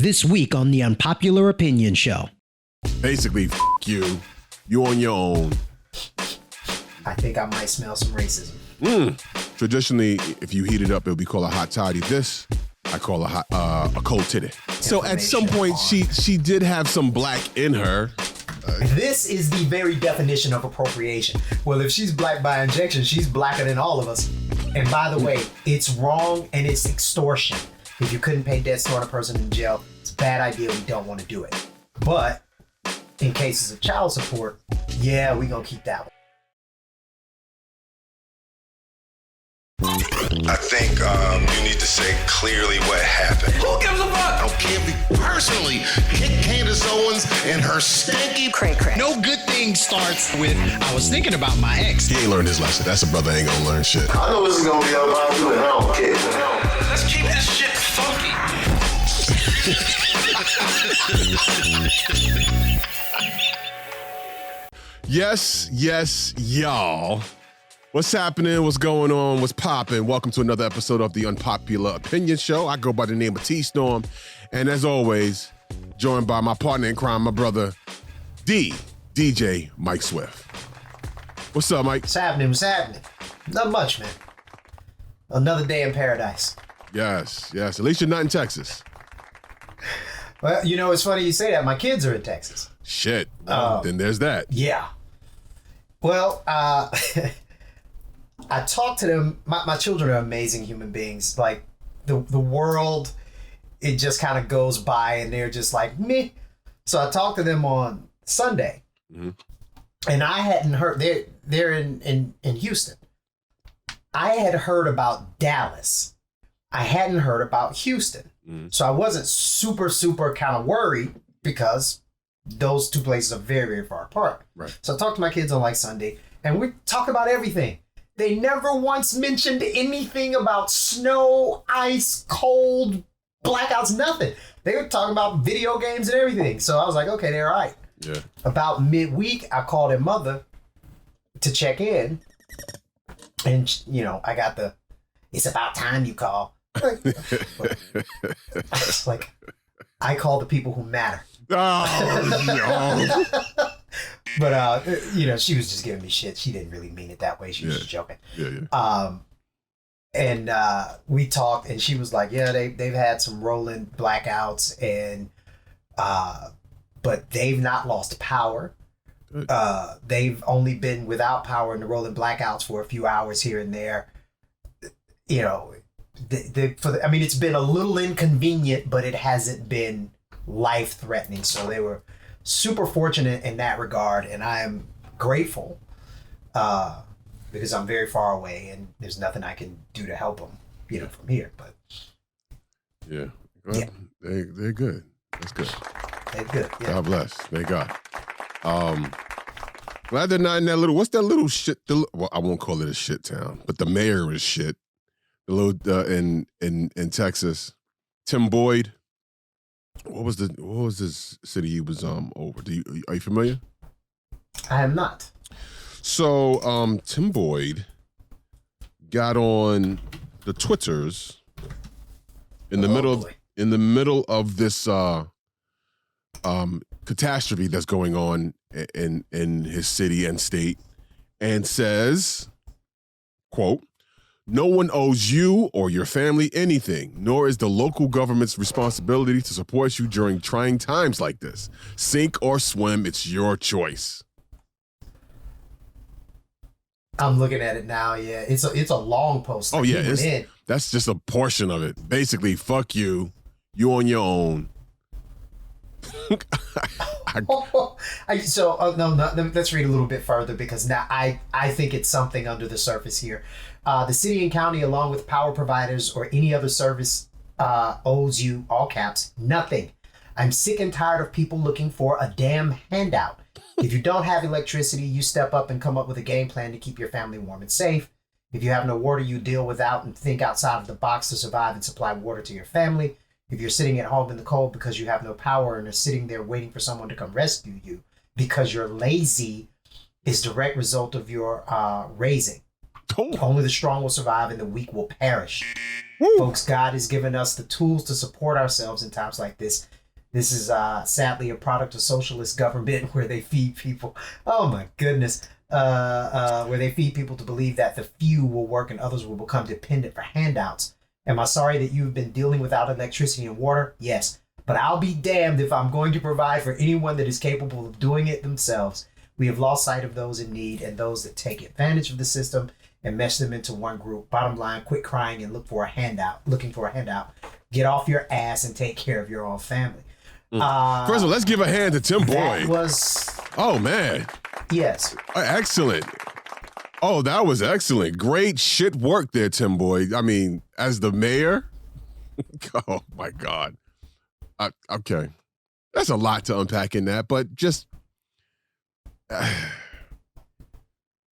This week on the Unpopular Opinion Show. Basically, you. You on your own. I think I might smell some racism. Traditionally, if you heat it up, it would be called a hot toddy. This, I call a cold titty. So at some point, she did have some black in her. This is the very definition of appropriation. Well, if she's black by injection, she's blacker than all of us. And by the way, it's wrong and it's extortion. If you couldn't pay debt, throw a person in jail. It's a bad idea. We don't want to do it. But in cases of child support, yeah, we gonna keep that one. I think you need to say clearly what happened. Who gives a fuck? I don't care if you personally hit Candace Owens and her stanky cray-cray. No good thing starts with, I was thinking about my ex. He ain't learned his lesson. That's a brother ain't gonna learn shit. I know this is gonna be about you and I don't care. Let's keep this shit funky. Yes, y'all. What's happening? What's going on? What's popping? Welcome to another episode of the Unpopular Opinion Show. I go by the name of T-Storm. And as always, joined by my partner in crime, my brother, DJ Mike Swift. What's up, Mike? What's happening? Not much, man. Another day in paradise. Yes. At least you're not in Texas. Well, you know, it's funny you say that. My kids are in Texas. Shit. Then there's that. Yeah. Well, I talk to them. My children are amazing human beings. Like the world, it just kind of goes by and they're just like meh. So I talked to them on Sunday, and I hadn't heard. They're in Houston. I had heard about Dallas. I hadn't heard about Houston. So I wasn't super kind of worried because those two places are very, very far apart. Right. So I talked to my kids on like Sunday, and we talk about everything. They never once mentioned anything about snow, ice, cold, blackouts, nothing. They were talking about video games and everything. So I was like, okay, they're all right. Yeah. About midweek, I called their mother to check in. And, you know, I got it's about time you call. It's like, I call the people who matter. Oh, no. But, you know, she was just giving me shit. She didn't really mean it that way. She was just joking. Yeah. And we talked, and she was like, yeah, they've had some rolling blackouts, and but they've not lost power. They've only been without power in the rolling blackouts for a few hours here and there. You know, I mean, it's been a little inconvenient, but it hasn't been life-threatening. So they were super fortunate in that regard, and I am grateful because I'm very far away, and there's nothing I can do to help them, you know, from here. But yeah, well, yeah. They're good. That's good. They're good. Yeah. God bless. Thank God. Glad they're not in that little. What's that little shit? Well, I won't call it a shit town, but the mayor is shit. The little in Texas, Tim Boyd. What was this city he was over? Are you familiar? I am not. So Tim Boyd got on the Twitters in the middle of this catastrophe that's going on in his city and state, and says, quote, "No one owes you or your family anything, nor is the local government's responsibility to support you during trying times like this. Sink or swim, it's your choice." I'm looking at it now. Yeah, it's a long post. Oh yeah, that's just a portion of it. Basically, fuck you. You on your own. Let's read a little bit further, because now I think it's something under the surface here. The city and county, along with power providers or any other service, owes you, all caps, nothing. I'm sick and tired of people looking for a damn handout. If you don't have electricity, you step up and come up with a game plan to keep your family warm and safe. If you have no water, you deal without and think outside of the box to survive and supply water to your family. If you're sitting at home in the cold because you have no power and are sitting there waiting for someone to come rescue you because you're lazy, is direct result of your raising. Only the strong will survive and the weak will perish. Woo. Folks, God has given us the tools to support ourselves in times like this. This is sadly a product of socialist government where they feed people. Oh my goodness. Where they feed people to believe that the few will work and others will become dependent for handouts. Am I sorry that you've been dealing without electricity and water? Yes. But I'll be damned if I'm going to provide for anyone that is capable of doing it themselves. We have lost sight of those in need and those that take advantage of the system and mesh them into one group. Bottom line, quit crying and looking for a handout. Get off your ass and take care of your own family. First of all, let's give a hand to Tim Boyd. Oh, man. Yes. Excellent. Oh, that was excellent. Great shit work there, Tim Boyd. I mean, as the mayor. Oh, my God. Okay. That's a lot to unpack in that, but just...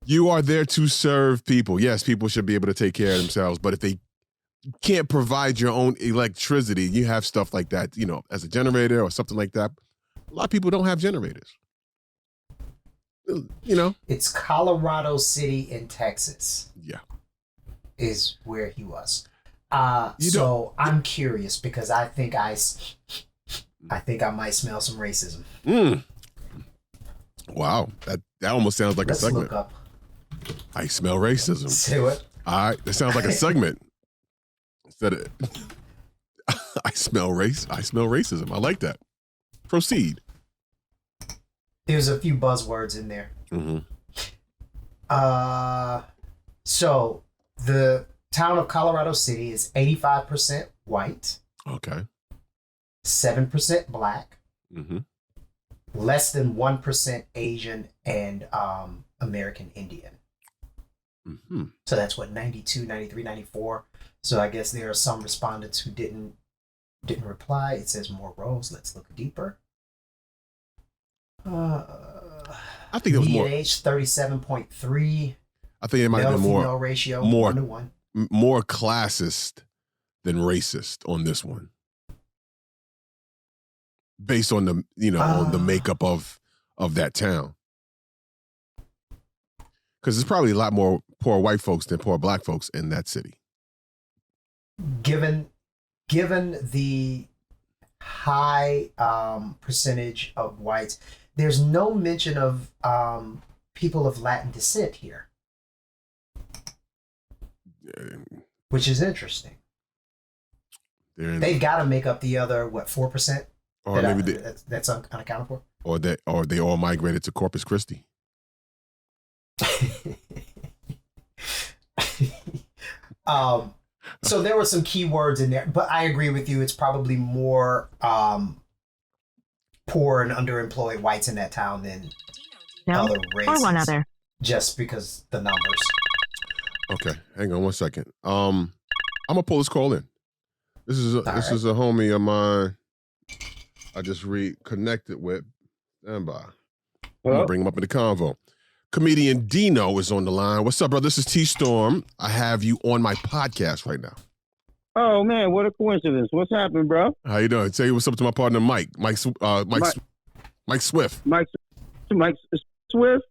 you are there to serve people. Yes, people should be able to take care of themselves, but if they can't provide your own electricity, you have stuff like that, you know, as a generator or something like that. A lot of people don't have generators. You know? It's Colorado City in Texas. Yeah. Is where he was. So I'm curious because I think I might smell some racism. Wow. That almost sounds like Let's a segment. Look up. I smell racism. Say what? All right. That sounds like a segment. Instead of I smell racism. I like that. Proceed. There's a few buzzwords in there. Mm-hmm. So the town of Colorado City is 85% white. Okay. 7% black. Mm-hmm. Less than 1% Asian and American Indian. Mm-hmm. So that's what, 92, 93, 94. So I guess there are some respondents who didn't reply. It says more rows. Let's look deeper. I think it was more. Age 37.3. I think it might have been more ratio, more 1-to-1. More classist than racist on this one, based on the on the makeup of that town. Because there's probably a lot more poor white folks than poor black folks in that city. Given the high percentage of whites, there's no mention of people of Latin descent here, which is interesting. They've got to make up the other 4%, or maybe that's unaccounted for, or they all migrated to Corpus Christi. So there were some key words in there, but I agree with you. It's probably more poor and underemployed whites in that town than other races. Or one other. Just because the numbers. Okay, hang on one second. I'm gonna pull this call in. This is a homie of mine. I just reconnected with. Stand by. I'm gonna bring him up in the convo. Comedian Dino is on the line. What's up, bro? This is T Storm. I have you on my podcast right now. Oh man, what a coincidence! What's happening, bro? How you doing? Tell you what's up to my partner Mike Swift. Mike Swift. Swift.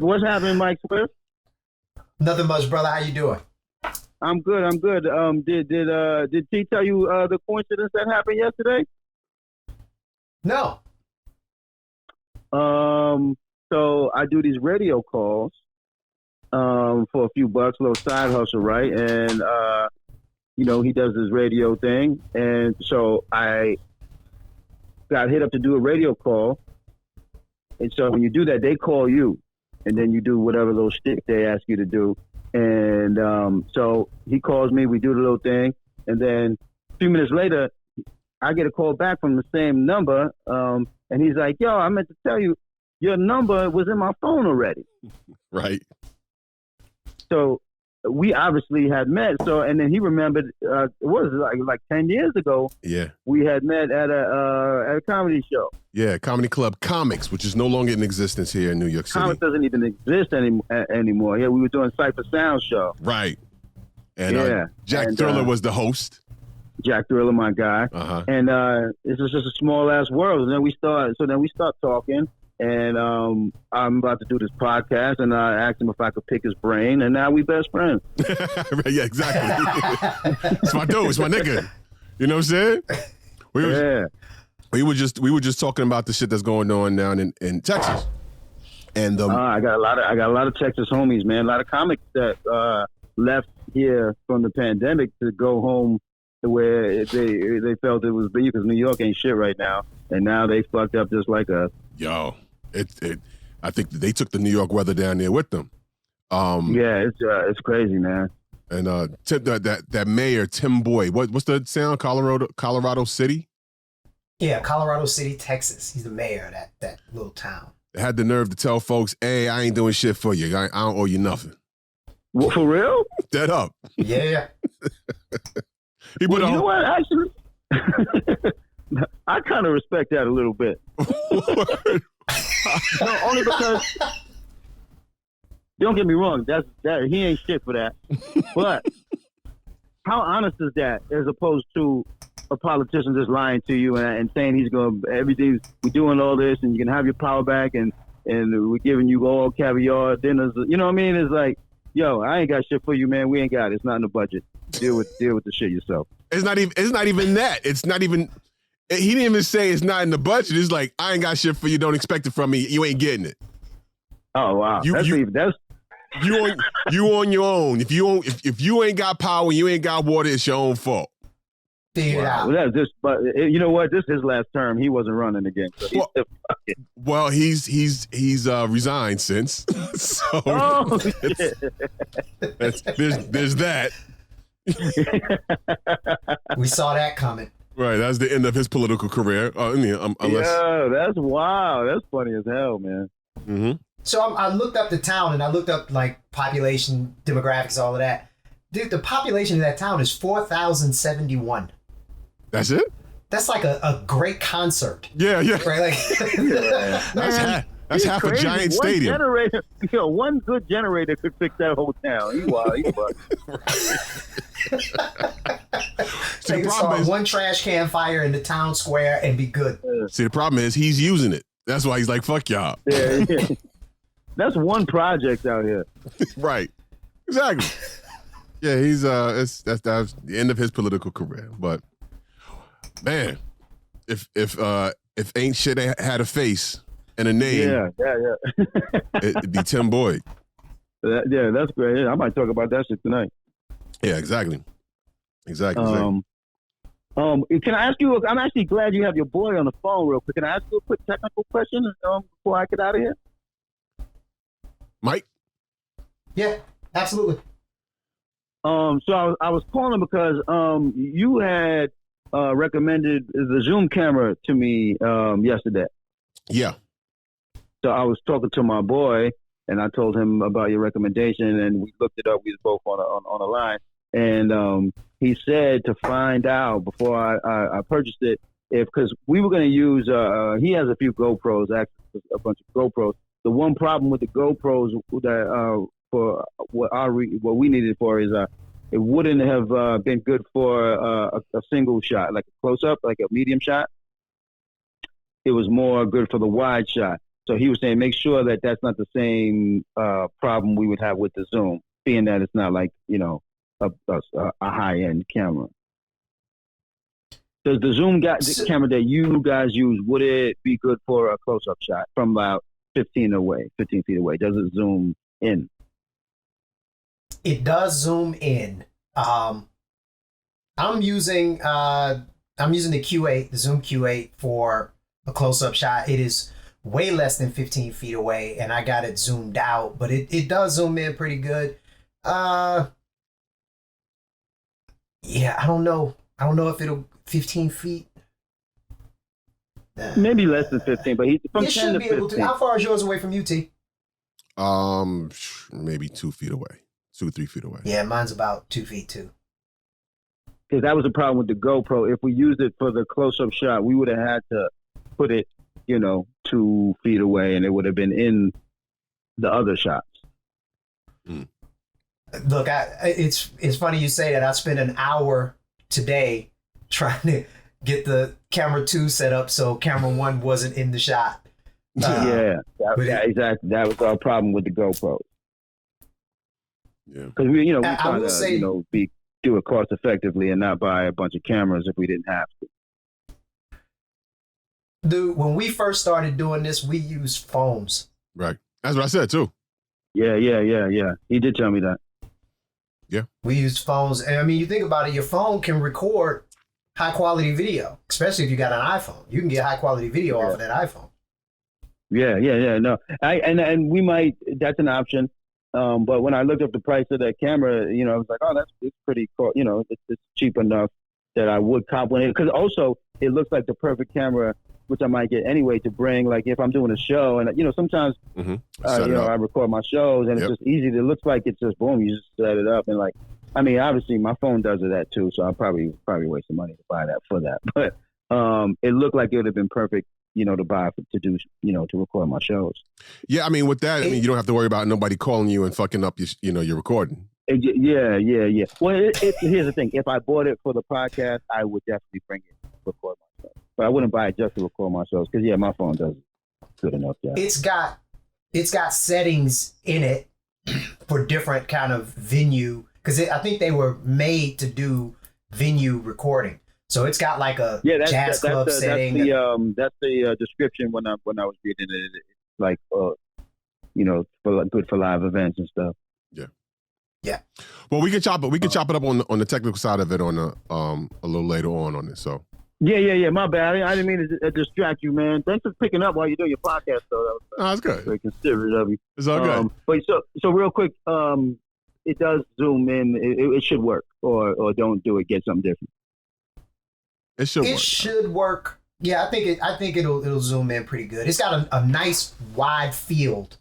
What's happening, Mike Swift? Nothing much, brother. How you doing? I'm good. Did T tell you the coincidence that happened yesterday? No. So I do these radio calls for a few bucks, little side hustle, right? And he does this radio thing, and so I got hit up to do a radio call. And so when you do that, they call you, and then you do whatever little shtick they ask you to do. And so he calls me, we do the little thing, and then a few minutes later, I get a call back from the same number, and he's like, yo, I meant to tell you, your number was in my phone already. Right. So we obviously had met. So, and then he remembered, it was like 10 years ago. Yeah. We had met at a comedy show. Yeah, Comedy Club Comics, which is no longer in existence here in New York City. Comics doesn't even exist anymore. Yeah, we were doing Cypher Sound show. Right. And Jack Thriller was the host. Jack Thriller, my guy. Uh-huh. And it's just a small ass world. And then we start talking. And I'm about to do this podcast, and I asked him if I could pick his brain, and now we best friends. Yeah, exactly. It's my dude. It's my nigga. You know what I'm saying? We were just talking about the shit that's going on down in Texas. And I got a lot of Texas homies, man. A lot of comics that left here from the pandemic to go home to where they felt it was big because New York ain't shit right now, and now they fucked up just like us. Yo, I think they took the New York weather down there with them. Yeah, it's crazy, man. And that mayor Tim Boyd, what's the sound? Colorado City. Yeah, Colorado City, Texas. He's the mayor of that little town. They had the nerve to tell folks, "Hey, I ain't doing shit for you. I don't owe you nothing." Well, for real? Dead up. Yeah. You know what? Actually, I kind of respect that a little bit. No, only because don't get me wrong, that he ain't shit for that. But how honest is that, as opposed to a politician just lying to you and saying he's going everything, we're doing all this and you can have your power back and we're giving you all caviar dinners. You know what I mean? It's like, yo, I ain't got shit for you, man. We ain't got it. It's not in the budget. Deal with the shit yourself. It's not even that. It's not even. He didn't even say it's not in the budget. It's like, I ain't got shit for you. Don't expect it from me. You ain't getting it. Oh wow, you on your own. If you ain't got power, you ain't got water. It's your own fault. Figure it out. Well, that's just. But you know what? This is his last term. He wasn't running again. So he's resigned since. So there's that. We saw that coming. Right, that's the end of his political career. Yeah, that's wild. That's funny as hell, man. Mm-hmm. So I looked up the town and I looked up like population, demographics, all of that. Dude, the population of that town is 4,071. That's it? That's like a great concert. Yeah. Right? Like, that's half a giant stadium. Generator, one good generator could fix that whole town. He wild. They can start one trash can fire in the town square and be good. See, the problem is he's using it. That's why he's like, fuck y'all. Yeah. That's one project out here. Right. Exactly. Yeah, he's that's the end of his political career. But man, if ain't shit had a face and a name, yeah. It'd be Tim Boyd. Yeah, that's great. I might talk about that shit tonight. Yeah, exactly. Can I ask you? I'm actually glad you have your boy on the phone real quick. Can I ask you a quick technical question before I get out of here? Mike? Yeah, absolutely. So I was calling because you had recommended the Zoom camera to me yesterday. Yeah. So I was talking to my boy, and I told him about your recommendation, and we looked it up. We was both on the line, and he said to find out before I purchased it, because we were going to use. He has a few GoPros, actually a bunch of GoPros. The one problem with the GoPros that for what we needed for is it wouldn't have been good for a single shot, like a close up, like a medium shot. It was more good for the wide shot. So he was saying, make sure that that's not the same problem we would have with the Zoom, being that it's not like, a high end camera. Does the Zoom camera that you guys use, would it be good for a close up shot from about 15 feet away? Does it zoom in? It does zoom in. I'm using the Q8, the Zoom Q8 for a close-up shot. It is way less than 15 feet away, and I got it zoomed out, but it does zoom in pretty good. Yeah, I don't know if it'll 15 feet. Maybe less than 15, but he's from 10 should to be 15. able to. How far is yours away from you, T? Maybe 2 feet away. 2 or 3 feet away. Yeah, mine's about 2 feet too. Because that was the problem with the GoPro. If we used it for the close-up shot, we would have had to put it, 2 feet away, and it would have been in the other shots. Mm. Look, it's funny you say that. I spent an hour today trying to get the camera 2 set up so camera 1 wasn't in the shot. Exactly. That was our problem with the GoPro. Yeah. Because we I trying will to, say- do it cost effectively and not buy a bunch of cameras if we didn't have to. Dude, when we first started doing this, we used phones. Right. That's what I said too. Yeah. He did tell me that. We used phones. And I mean, you think about it, your phone can record high quality video, especially if you got an iPhone. You can get high quality video off of that iPhone. Yeah. No, and we might. That's an option. But when I looked up the price of that camera, I was like, oh, it's pretty cool. It's cheap enough that I would cop one. Because also, it looks like the perfect camera, which I might get anyway to bring. Like if I'm doing a show, and sometimes, I record my shows, and it's just easy. It looks like it's just boom, you just set it up, and like, I mean, obviously my phone does that too, so I'll probably waste some money to buy that for that. But it looked like it would have been perfect. To buy to do, to record my shows. Yeah, I mean, with that, you don't have to worry about nobody calling you and fucking up your recording. Yeah. Well, here's the thing: if I bought it for the podcast, I would definitely bring it to record my shows. But I wouldn't buy it just to record my shows because my phone does good enough job. It's got settings in it for different kind of venue because I think they were made to do venue recording. So it's got like a jazz club setting. That's the description when I was reading it. It's like, good for live events and stuff. Yeah. Well, we can chop it. We can chop it up on the technical side of it on a little later on it. So. Yeah. My bad. I didn't mean to distract you, man. Thanks for picking up while you're doing your podcast, though. That's good. Very considerate of you. It's all good. But so real quick, it does zoom in. It should work, or don't do it. Get something different. It should work. It should work. Yeah, I think it'll zoom in pretty good. It's got a nice wide field.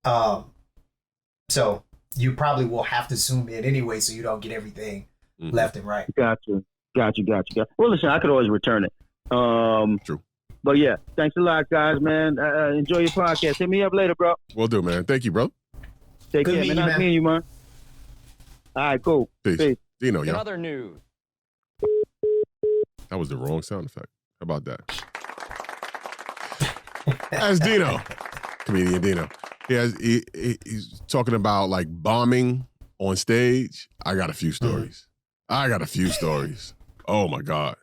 So you probably will have to zoom in anyway, so you don't get everything left and right. Gotcha. Well, listen, I could always return it. True. But yeah, thanks a lot, guys, man. Enjoy your podcast. Hit me up later, bro. Will do, man. Thank you, bro. Take care, man. Nice meeting you, man. All right, cool. Peace. Dino, In y'all. other news. That was the wrong sound effect. How about that? That's Dino, comedian Dino. He's talking about like bombing on stage. I got a few stories. Oh my God!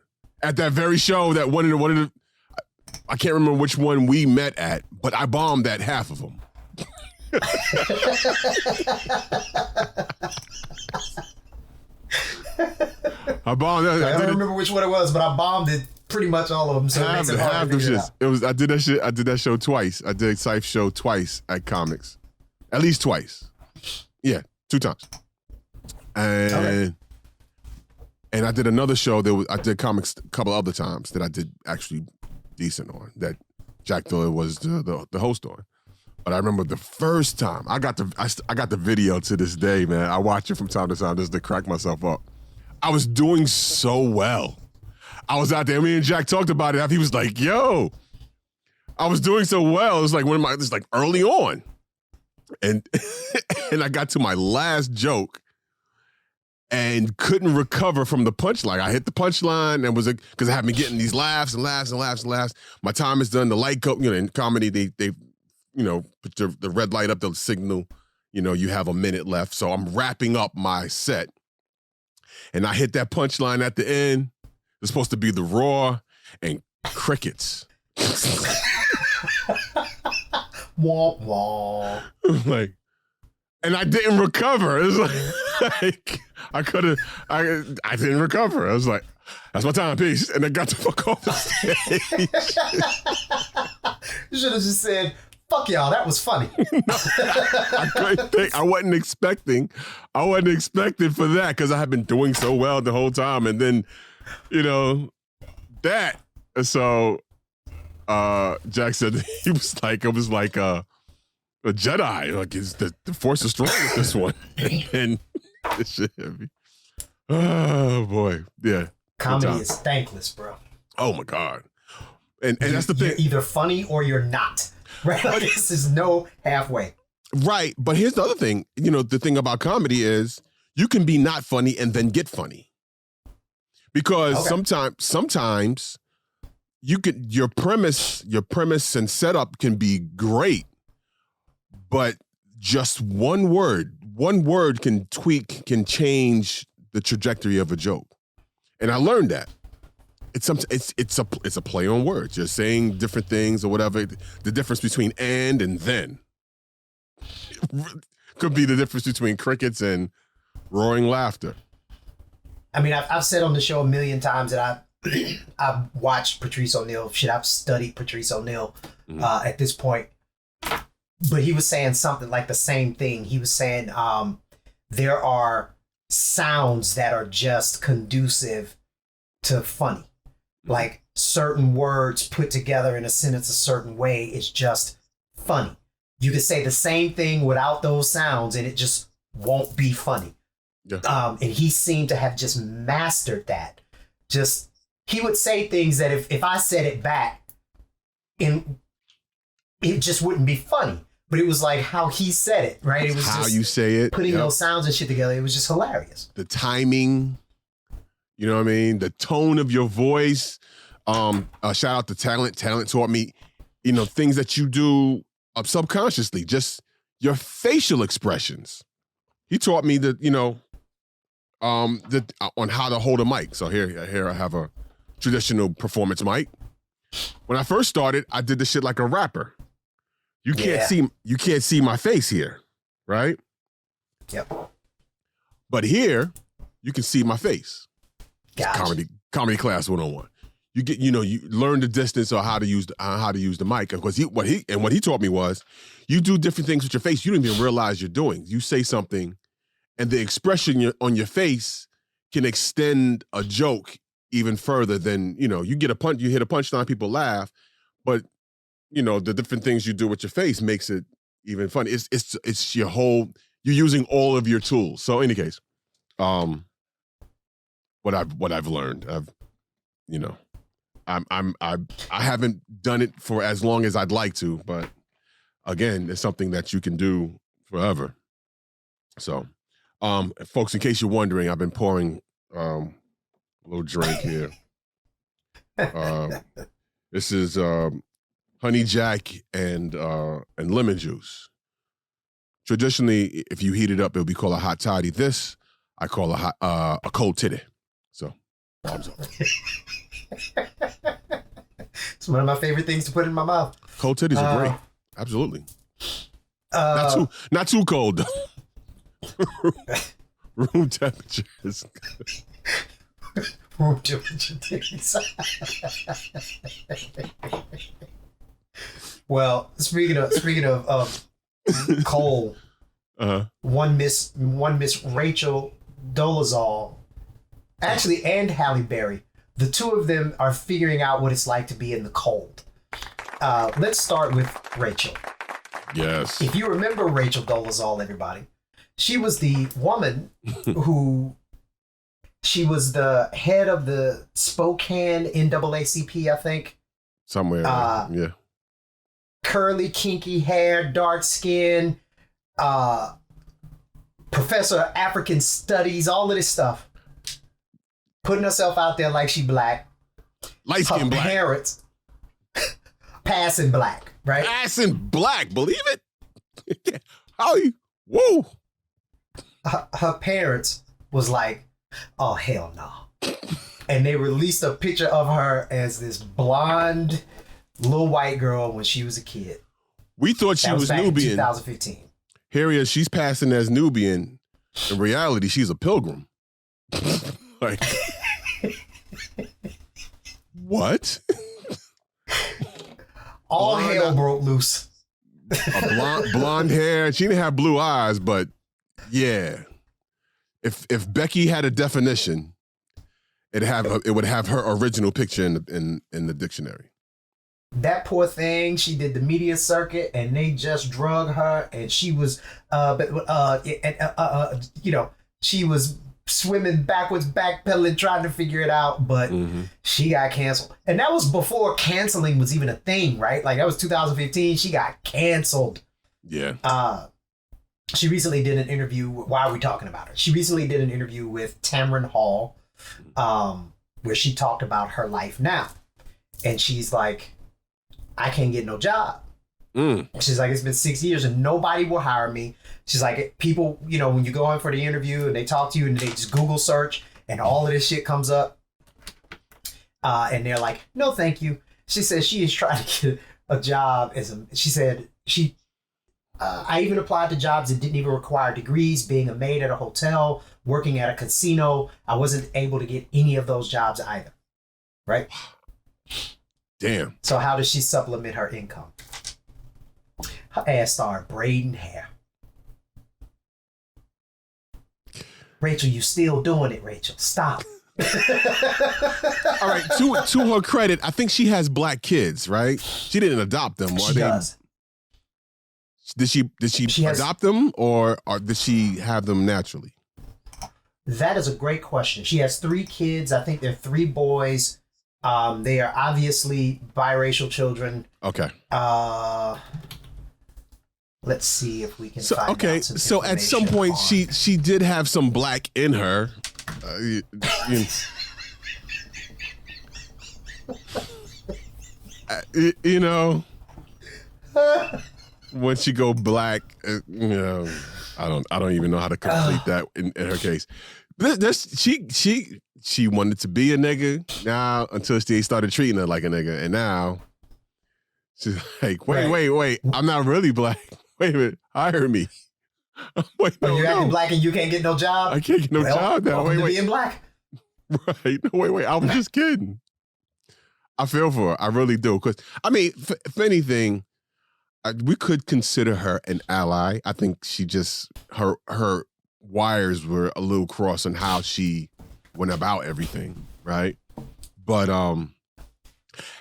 At that very show, that one of the, I can't remember which one we met at, but I bombed at half of them. I bombed. I don't remember which one it was, but I bombed it pretty much all of them. So half them shits. It was. I did that shit. I did that show twice. I did Cypher show twice at Comics, at least twice. Yeah, 2 times. And I did another show I did Comics a couple other times that I did actually decent on. That Jack Diller was the host on. But I remember the first time I got the video to this day, man. I watch it from time to time just to crack myself up. I was doing so well. I was out there. Me and Jack talked about it. He was like, "Yo, I was doing so well." It was like this like early on, and and I got to my last joke and couldn't recover from the punchline. I hit the punchline and was because I had been getting these laughs and laughs and laughs and laughs. My time is done. The light go. In comedy, they put the red light up, the signal. You have a minute left. So I'm wrapping up my set, and I hit that punchline at the end. It's supposed to be the roar and crickets. Womp womp. Like, and I didn't recover. It was like I didn't recover. I was like, that's my time, peace. And I got the fuck off the stage. You should have just said, fuck y'all, that was funny. I couldn't think. I wasn't expecting for that because I had been doing so well the whole time. And then, that. So Jack said he was like, it was like a Jedi. Like, the force is strong with this one. And this shit heavy. Oh boy. Yeah. Comedy is thankless, bro. Oh my God. And that's the thing. You're either funny or you're not. Right? Like, this is no halfway. Right. But here's the other thing. The thing about comedy is you can be not funny and then get funny. Because sometimes your premise and setup can be great, but just one word can change the trajectory of a joke. And I learned that. It's a play on words. You're saying different things or whatever. The difference between and then could be the difference between crickets and roaring laughter. I mean, I've said on the show a million times that I've watched Patrice O'Neal. Shit, I've studied Patrice O'Neal at this point. But he was saying something like the same thing. He was saying there are sounds that are just conducive to funny. Like certain words put together in a sentence a certain way is just funny. You could say the same thing without those sounds and it just won't be funny. Yeah. And he seemed to have just mastered that. Just, he would say things that if I said it back, it just wouldn't be funny. But it was like how he said it, right? It was how just you say it. Putting those sounds and shit together. It was just hilarious. The timing, you know what I mean? The tone of your voice. Shout out to Talent. Talent taught me, things that you do subconsciously, just your facial expressions. He taught me that, on how to hold a mic. So here I have a traditional performance mic. When I first started, I did this shit like a rapper. You can't see my face here, right? Yep. But here, you can see my face. Gotcha. Comedy class 101. You get, you learn the distance or how to use the mic. Because what he taught me was, you do different things with your face you don't even realize you're doing. You say something, and the expression on your face can extend a joke even further than, you hit a punchline, people laugh, but the different things you do with your face makes it even funny. It's your whole, you're using all of your tools. So in any case, what I've learned, I haven't done it for as long as I'd like to, but again, it's something that you can do forever. So, folks, in case you're wondering, I've been pouring a little drink here. This is honey jack and lemon juice. Traditionally, if you heat it up, it would be called a hot toddy. This I call a cold titty. So, arms up. It's one of my favorite things to put in my mouth. Cold titties are great. Absolutely. Not too cold though. Room temperature is good. Room temperature titties. Well, speaking of cold, one Miss Rachel Dolezal, actually, and Halle Berry. The two of them are figuring out what it's like to be in the cold. Let's start with Rachel. Yes. If you remember Rachel Dolezal, everybody, she was the woman who, she was the head of the Spokane NAACP, I think. Somewhere, yeah. Curly, kinky hair, dark skin, professor of African studies, all of this stuff. Putting herself out there like she black. Light skin black. Parents passing black, right? Passing black, believe it? How you? Whoa. Her parents was like, oh, hell no. And they released a picture of her as this blonde little white girl when she was a kid. We thought she was back Nubian. in 2015. Here he is, she's passing as Nubian. In reality, she's a pilgrim. Like, what? All hell broke loose. A blonde hair. She didn't have blue eyes, but yeah. If Becky had a definition, it would have her original picture in the dictionary. That poor thing, she did the media circuit and they just drug her, and she was she was swimming backwards, backpedaling, trying to figure it out, but she got canceled. And that was before canceling was even a thing, right? Like that was 2015. She got canceled. Yeah. She recently did an interview. Why are we talking about her? She recently did an interview with Tamron Hall, where she talked about her life now. And she's like, I can't get no job. She's like, it's been 6 years and nobody will hire me. She's like, people, you know, when you go in for the interview and they talk to you and they just Google search and all of this shit comes up. And they're like, no, thank you. She says she is trying to get a job she said, I even applied to jobs that didn't even require degrees, being a maid at a hotel, working at a casino. I wasn't able to get any of those jobs either. Right? Damn. So how does she supplement her income? Her ass started braiding hair. Rachel, you still doing it, Rachel. Stop. All right, to her credit, I think she has black kids, right? She didn't adopt them. She does. Did she adopt them or did she have them naturally? That is a great question. She has 3 kids. I think they're 3 boys. They are obviously biracial children. Okay. Let's see if we can find out some so at some point she did have some black in her. You know, once she go black, you know, I don't even know how to complete that in her case. She wanted to be a nigga now until she started treating her like a nigga, and now she's like, wait, I'm not really black. Wait a minute, hire me. Wait, no, you're acting black and you can't get no job? I can't get no job now. Wait. Being black. Right. No, wait. I was just kidding. I feel for her. I really do. Because, I mean, if anything, we could consider her an ally. I think she just, her wires were a little crossed on how she went about everything, right? But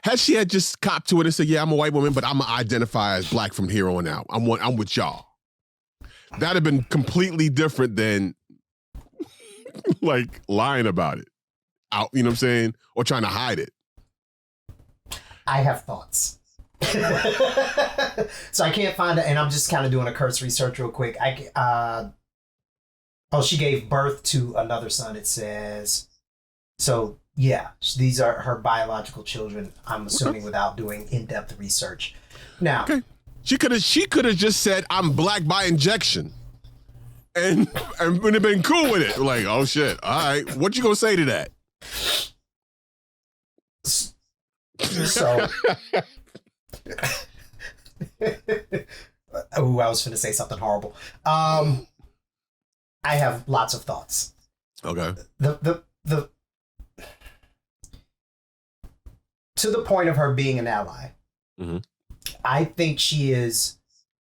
had she had just copped to it and said, yeah, I'm a white woman, but I'm going to identify as black from here on out. I'm with y'all. That'd have been completely different than like lying about it out, you know what I'm saying? Or trying to hide it. I have thoughts. So I can't find it, and I'm just kind of doing a cursory search real quick. She gave birth to another son, it says. So yeah, these are her biological children, I'm assuming, without doing in-depth research. Now, okay. She could have just said, I'm black by injection. And would have been cool with it. Like, oh shit. All right. What you gonna say to that? So I was gonna say something horrible. I have lots of thoughts. Okay. The to the point of her being an ally. Mm-hmm. I think she is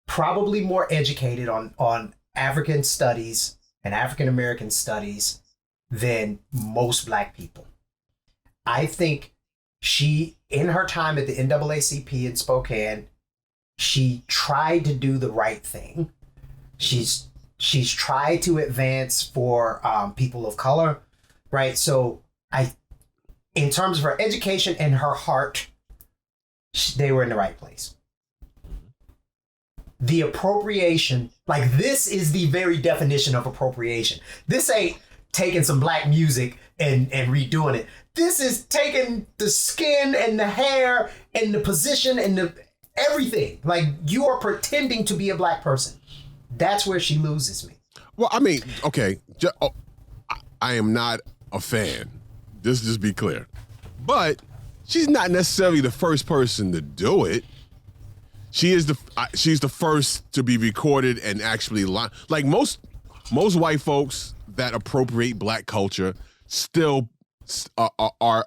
probably more educated on African studies and African American studies than most black people. I think she, in her time at the NAACP in Spokane, she tried to do the right thing. She's tried to advance for people of color, right? So in terms of her education and her heart, they were in the right place. The appropriation, like this is the very definition of appropriation. This ain't taking some black music and redoing it. This is taking the skin and the hair and the position and the everything. Like you are pretending to be a black person. That's where she loses me. Well, I mean, okay, I am not a fan. Just be clear. But she's not necessarily the first person to do it. She's the first to be recorded and actually like most white folks that appropriate black culture still are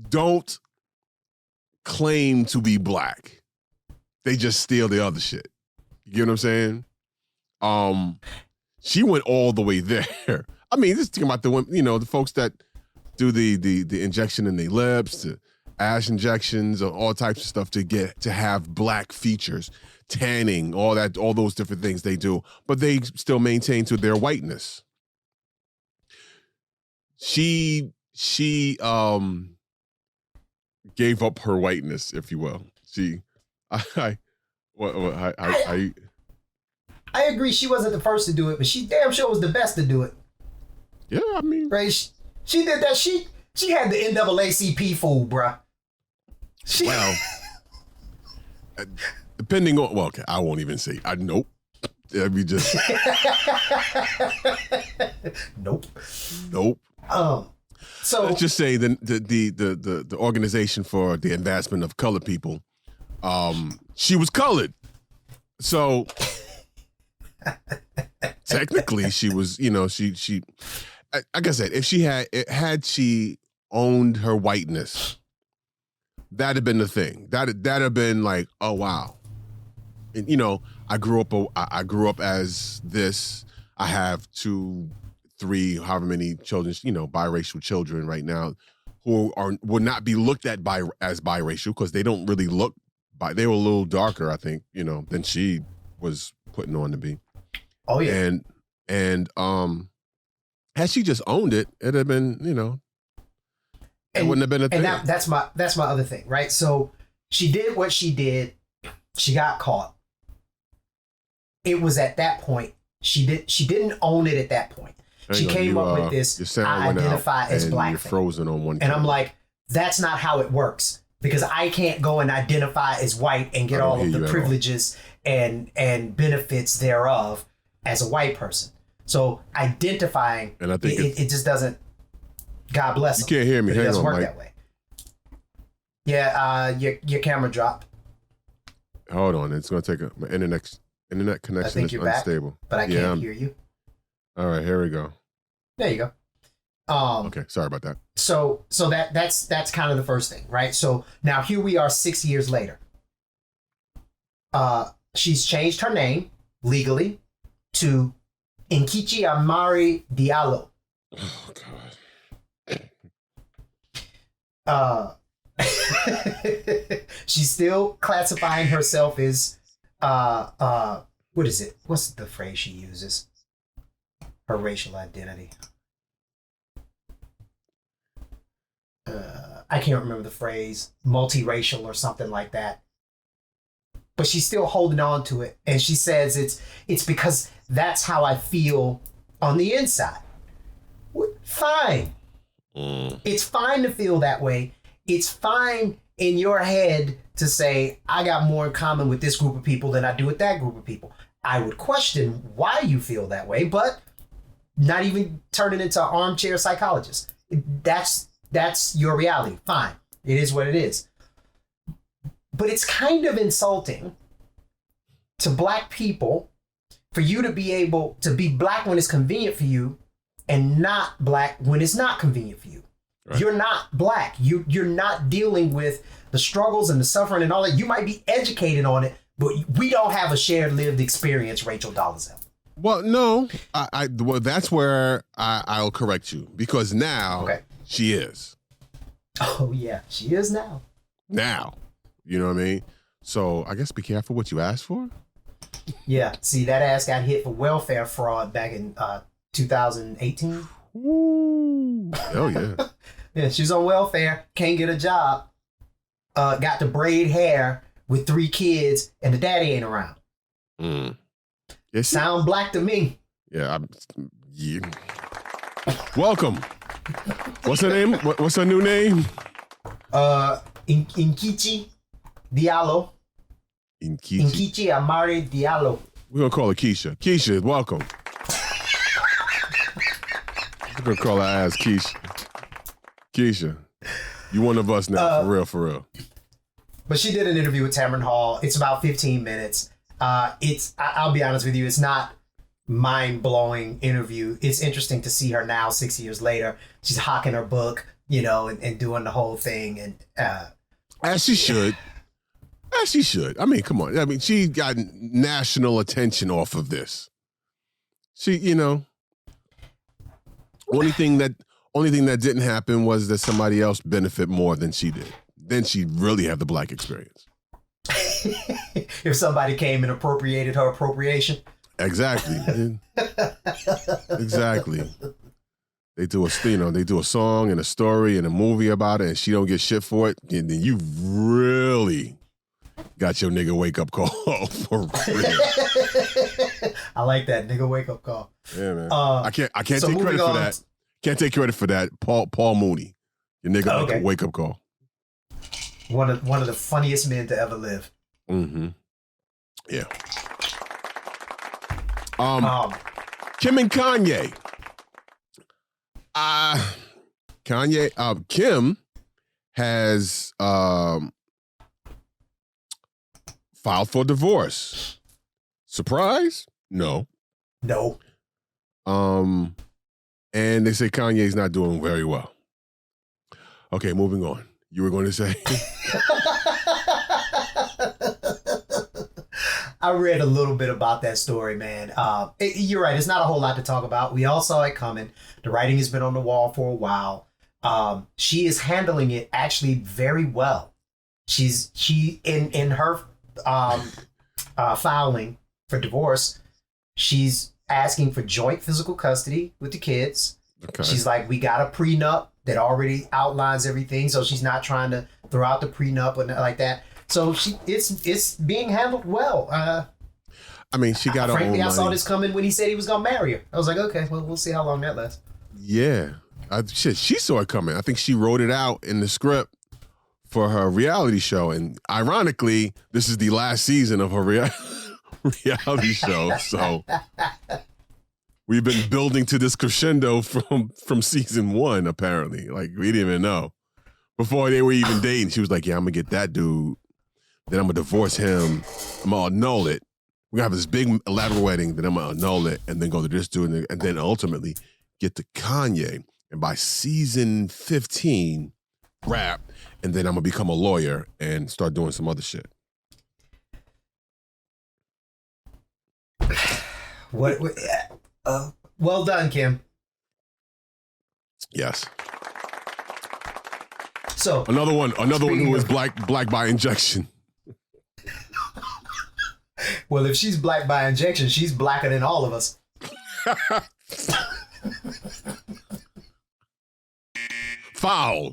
don't claim to be black. They just steal the other shit. You get what I'm saying? She went all the way there. I mean, this is talking about the folks that do the injection in their lips, the ash injections, or all types of stuff to have black features, tanning, all those different things they do, but they still maintain to their whiteness. She gave up her whiteness, if you will. I agree. She wasn't the first to do it, but she damn sure was the best to do it. Yeah, I mean, right? She did that. She had the NAACP fool, bruh. Well, depending on, well, okay, I won't even say. Nope. Let me just. Nope. So let's just say the organization for the advancement of colored people, she was colored, so technically she was, she like I said, if she had she owned her whiteness, that'd have been the thing. That'd have been like, oh wow, and I grew up as this. I have 2, 3, however many children, biracial children right now, who will not be looked at as biracial because they don't really look they were a little darker, I think, than she was putting on to be. Oh yeah. And had she just owned it, it'd have been, it wouldn't have been a thing. And that's my other thing, right? So she did what she did. She got caught. It was at that point. She didn't own it at that point. She came up with this, I identify as black. You're frozen on one. And I'm like, that's not how it works, because I can't go and identify as white and get all of the privileges and benefits thereof as a white person. So identifying, and I think it just doesn't, God bless you. Can't hear me. It doesn't work that way. Yeah, your camera dropped. Hold on, it's gonna take my internet connection is unstable. Back, but I can't hear you. All right, here we go. There you go. Okay, sorry about that. So that's kind of the first thing, right? So now here we are 6 years later. She's changed her name legally to Nkechi Amari Diallo. Oh God. She's still classifying herself as what is it? What's the phrase she uses? Her racial identity. I can't remember the phrase, multiracial or something like that. But she's still holding on to it, and she says it's because that's how I feel on the inside. Fine. It's fine to feel that way. It's fine in your head to say, I got more in common with this group of people than I do with that group of people. I would question why you feel that way, but not even turn it into an armchair psychologist. That's your reality. Fine. It is what it is. But it's kind of insulting to black people for you to be able to be black when it's convenient for you and not black when it's not convenient for you. Right. You're not black. You're not dealing with the struggles and the suffering and all that. You might be educated on it, but we don't have a shared lived experience, Rachel Dolezal. Well, no. Well, that's where I'll correct you, because now she is. Oh, yeah. She is now. Now. You know what I mean? So I guess be careful what you ask for. Yeah. See, that ass got hit for welfare fraud back in 2018. Ooh. Oh, yeah. Yeah, she's on welfare, can't get a job, got to braid hair with 3 kids, and the daddy ain't around. Sound black to me. Yeah. Welcome. What's her name? What's her new name? Nkechi Diallo. Nkechi Amari Diallo. We're going to call her Keisha. Keisha, welcome. We're going to call her ass Keisha. Keisha, you one of us now, for real. But she did an interview with Tamron Hall. It's about 15 minutes. I'll be honest with you, it's not mind-blowing interview. It's interesting to see her now, 6 years later. She's hawking her book, and doing the whole thing. And as she should. As she should. I mean, come on. I mean, she got national attention off of this. She, only thing that didn't happen was that somebody else benefit more than she did. Then she'd really have the black experience. If somebody came and appropriated her appropriation. Exactly. Exactly. They do a song and a story and a movie about it, and she don't get shit for it, and then you really got your nigga wake up call for real. I like that nigga wake up call. Yeah, man. I can't take credit for that. Can't take credit for that. Paul Mooney. Your nigga like Okay. a wake up call. One of the funniest men to ever live. Mm-hmm. Yeah. Kim and Kanye. Kim has filed for divorce. Surprise? No. No. And they say Kanye's not doing very well. Okay, moving on. You were going to say? I read a little bit about that story, man. You're right. It's not a whole lot to talk about. We all saw it coming. The writing has been on the wall for a while. She is handling it actually very well. She in her filing for divorce, she's asking for joint physical custody with the kids. Okay. She's like, we got a prenup that already outlines everything, so she's not trying to throw out the prenup and like that. So it's being handled well. I mean, she got her own money. Frankly, I saw this coming when he said he was gonna marry her. I was like, okay, well, we'll see how long that lasts. Yeah. She saw it coming. I think she wrote it out in the script for her reality show. And ironically, this is the last season of her reality show. So we've been building to this crescendo from season 1, apparently. Like, we didn't even know. Before they were even dating, she was like, yeah, I'm going to get that dude. Then I'm going to divorce him. I'm going to annul it. We're going to have this big elaborate wedding. Then I'm going to annul it and then go to this dude. And then ultimately get to Kanye. And by season 15, rap. And then I'm going to become a lawyer and start doing some other shit. Well done, Kim. Yes. So another one who was black by injection. Well, if she's black by injection, she's blacker than all of us. Foul.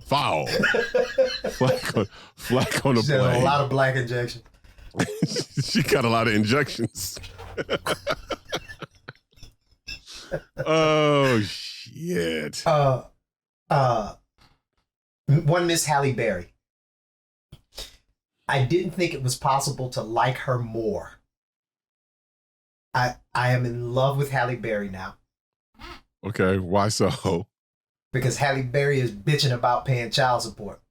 Flag on the She's had play. a lot of black injection. She got a lot of injections. Oh shit. One Miss Halle Berry. I didn't think it was possible to like her more. I am in love with Halle Berry now. Okay, why so? Because Halle Berry is bitching about paying child support.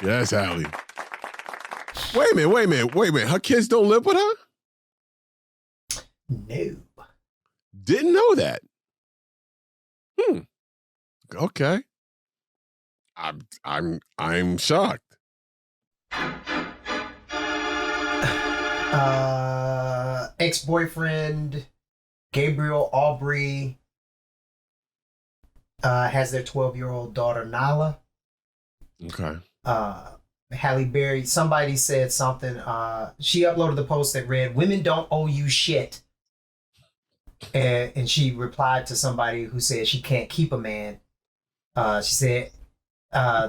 Yes, Halle. Wait a minute. Her kids don't live with her? No. Didn't know that. Okay. I'm shocked. Ex-boyfriend Gabriel Aubrey has their 12-year-old daughter Nala. Okay. Halle Berry, somebody said something. She uploaded the post that read, "Women don't owe you shit." And she replied to somebody who said she can't keep a man. She said,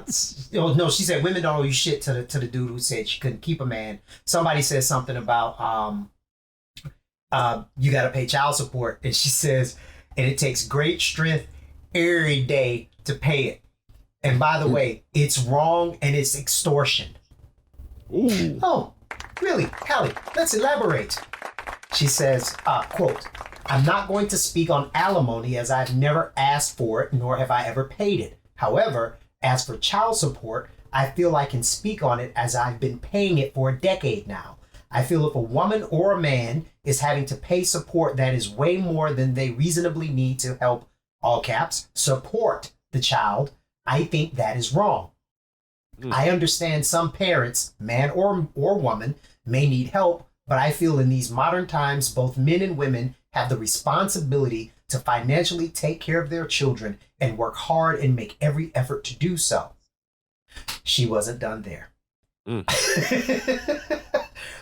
she said women don't owe you shit to the dude who said she couldn't keep a man. Somebody said something about you got to pay child support, and she says, and it takes great strength every day to pay it. And by the way, it's wrong and it's extortion. Ooh. Oh, really? Halle, let's elaborate. She says, quote, "I'm not going to speak on alimony as I've never asked for it, nor have I ever paid it. However, as for child support, I feel I can speak on it as I've been paying it for a decade now. I feel if a woman or a man is having to pay support that is way more than they reasonably need to help, all caps, support the child, I think that is wrong. I understand some parents, man or woman, may need help, but I feel in these modern times, both men and women have the responsibility to financially take care of their children and work hard and make every effort to do so." She wasn't done there.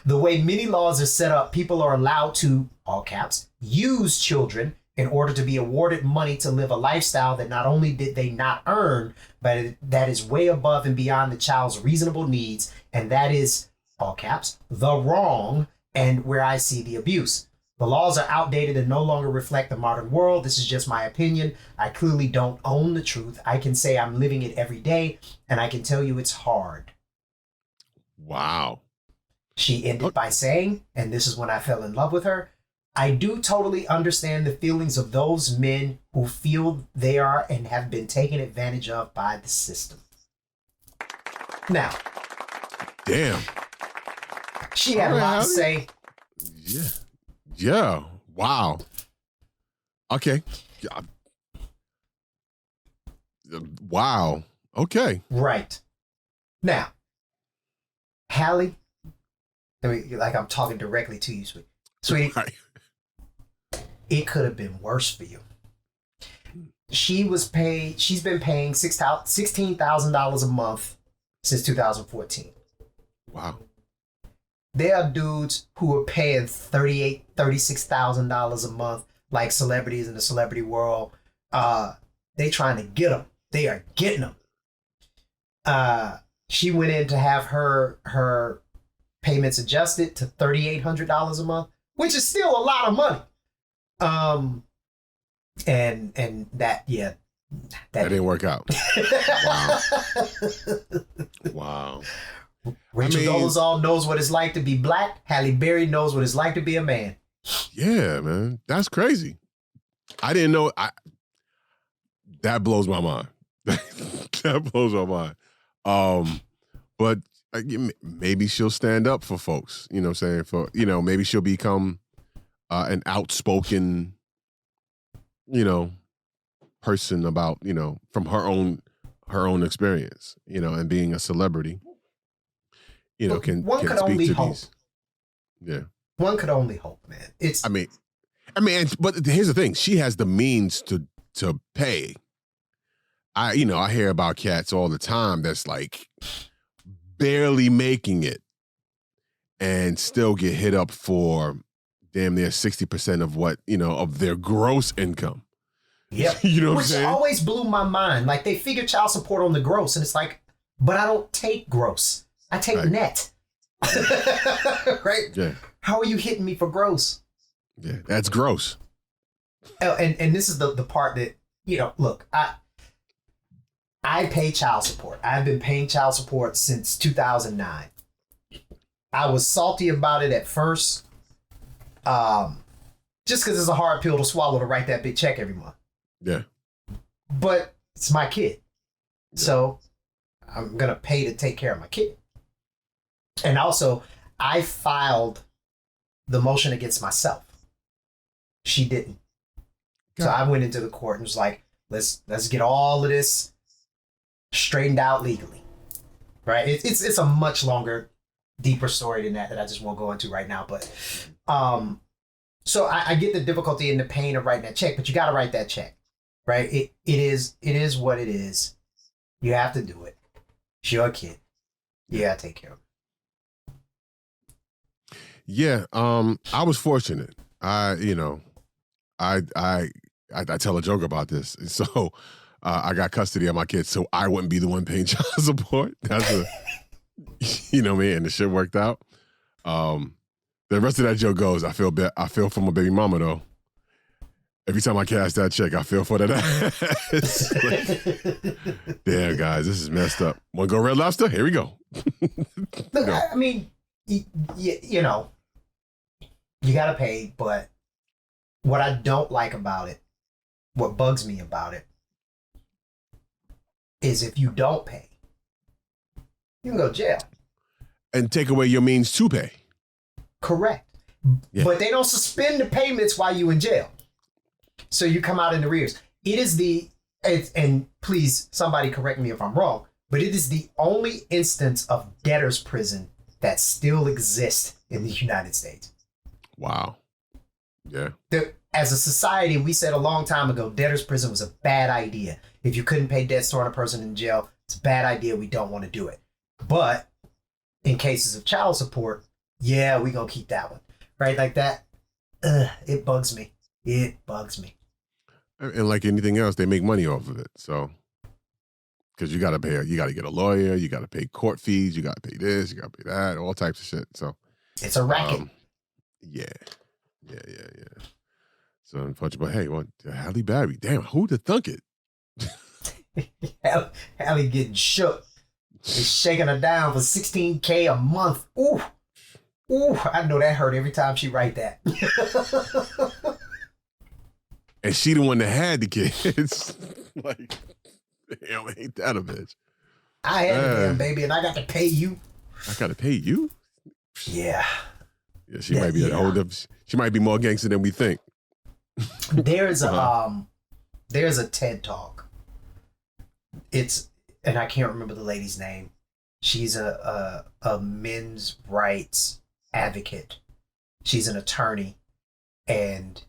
The way many laws are set up, people are allowed to, all caps, use children in order to be awarded money to live a lifestyle that not only did they not earn, but that is way above and beyond the child's reasonable needs. And that is, all caps, the wrong and where I see the abuse. The laws are outdated and no longer reflect the modern world. This is just my opinion. I clearly don't own the truth. I can say I'm living it every day, and I can tell you it's hard. Wow. She ended by saying, and this is when I fell in love with her, I do totally understand the feelings of those men who feel they are and have been taken advantage of by the system. Now, damn. She had a lot to say. Yeah. Yeah. Wow. Okay. Yeah. Wow. Okay. Right. Now, Halle, like I'm talking directly to you, sweetie. Right. It could have been worse for you. She's been paying $16,000 a month since 2014. Wow. There are dudes who are paying $38,000, $36,000 a month, like celebrities in the celebrity world. They trying to get them. They are getting them. She went in to have her payments adjusted to $3,800 a month, which is still a lot of money. And that didn't work out. Wow. Wow. Rachel Dolezal knows what it's like to be black. Halle Berry knows what it's like to be a man. Yeah, man. That's crazy. I didn't know. That blows my mind. That blows my mind. But maybe she'll stand up for folks. You know what I'm saying? Maybe she'll become an outspoken, person about, from her own experience, and being a celebrity. Can could speak only to hope. these. Yeah. One could only hope, man. But here's the thing: she has the means to pay. I hear about cats all the time that's like barely making it, and still get hit up for damn near 60% of what of their gross income. Yep. You know what I'm Which saying? always blew my mind. Like they figure child support on the gross, and it's like, but I don't take gross. I take Right. net. Right? Yeah. How are you hitting me for gross? Yeah, that's gross. Oh, and this is the part that, look, I pay child support. I've been paying child support since 2009. I was salty about it at first, just because it's a hard pill to swallow to write that big check every month. Yeah. But it's my kid. So I'm going to pay to take care of my kid. And also, I filed the motion against myself. She didn't. So I went into the court and was like, let's get all of this straightened out legally. Right? It's a much longer, deeper story than that I just won't go into right now. But so I get the difficulty and the pain of writing that check, but you got to write that check. Right? It is what it is. You have to do it. It's your kid. You got to take care of it. Yeah, I was fortunate. I tell a joke about this. So I got custody of my kids, so I wouldn't be the one paying child support. That's and the shit worked out. The rest of that joke goes, I feel for my baby mama though. Every time I cash that check, I feel for that ass. Like, damn, guys, this is messed up. Want to go Red Lobster? Here we go. Look, I mean, you got to pay, but what I don't like about it, what bugs me about it, is if you don't pay, you can go to jail. And take away your means to pay. Correct. Yeah. But they don't suspend the payments while you in jail. So you come out in arrears. It is and please, somebody correct me if I'm wrong, but it is the only instance of debtor's prison that still exists in the United States. Wow. Yeah. As a society, we said a long time ago, debtor's prison was a bad idea. If you couldn't pay debts, throwing a person in jail, it's a bad idea. We don't want to do it. But in cases of child support, yeah, we gonna keep that one. Right? Like that, it bugs me. It bugs me. And like anything else, they make money off of it. So, because you got to get a lawyer, you got to pay court fees, you got to pay this, you got to pay that, all types of shit. So it's a racket. Yeah. Yeah. So unfortunate, but hey, what Halle Berry? Damn, who'd have thunk it? Halle getting shook. He's shaking her down for $16K a month. Ooh, I know that hurt every time she write that. And she the one that had the kids. Like, damn, ain't that a bitch? I had the damn baby, and I got to pay you. I got to pay you? Yeah. Yeah, she might be a whole different. She might be more gangster than we think. There's a TED Talk. And I can't remember the lady's name. She's a men's rights advocate. She's an attorney, and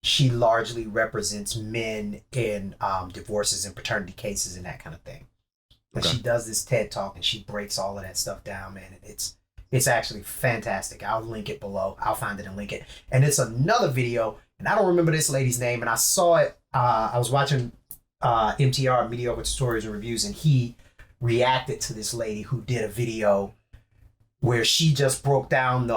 she largely represents men in divorces and paternity cases and that kind of thing. And she does this TED Talk, and she breaks all of that stuff down, man. And it's actually fantastic. I'll link it below. I'll find it and link it. And it's another video, and I don't remember this lady's name, and I saw it. I was watching MTR, Mediocre Tutorials and Reviews, and he reacted to this lady who did a video where she just broke down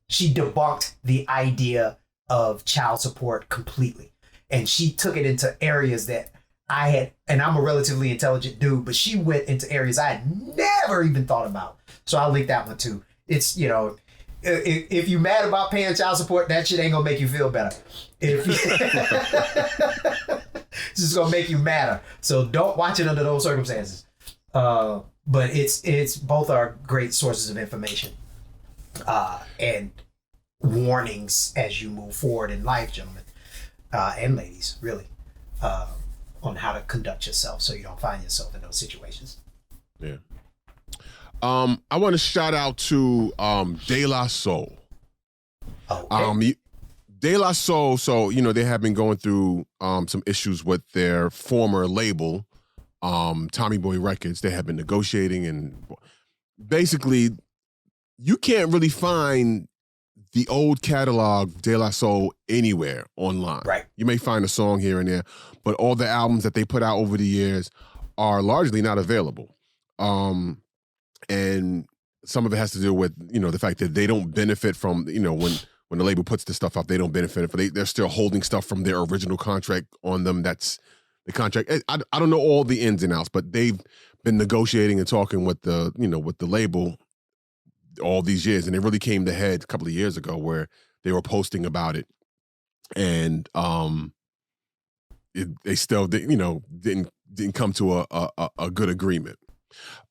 she debunked the idea of child support completely. And she took it into areas that and I'm a relatively intelligent dude, but she went into areas I had never even thought about. So I'll link that one too. It's, if you mad about paying child support, that shit ain't gonna make you feel better. It's just gonna make you madder. So don't watch it under those circumstances. But it's both are great sources of information and warnings as you move forward in life, gentlemen and ladies, really, on how to conduct yourself so you don't find yourself in those situations. Yeah. I want to shout out to De La Soul. Okay. De La Soul, so they have been going through some issues with their former label, Tommy Boy Records. They have been negotiating, and basically you can't really find the old catalog De La Soul anywhere online. Right. You may find a song here and there, but all the albums that they put out over the years are largely not available. And some of it has to do with, the fact that they don't benefit from, when the label puts this stuff out, they don't benefit from it. They're still holding stuff from their original contract on them. That's the contract. I don't know all the ins and outs, but they've been negotiating and talking with the label all these years. And it really came to head a couple of years ago where they were posting about it. And they still, didn't come to a good agreement.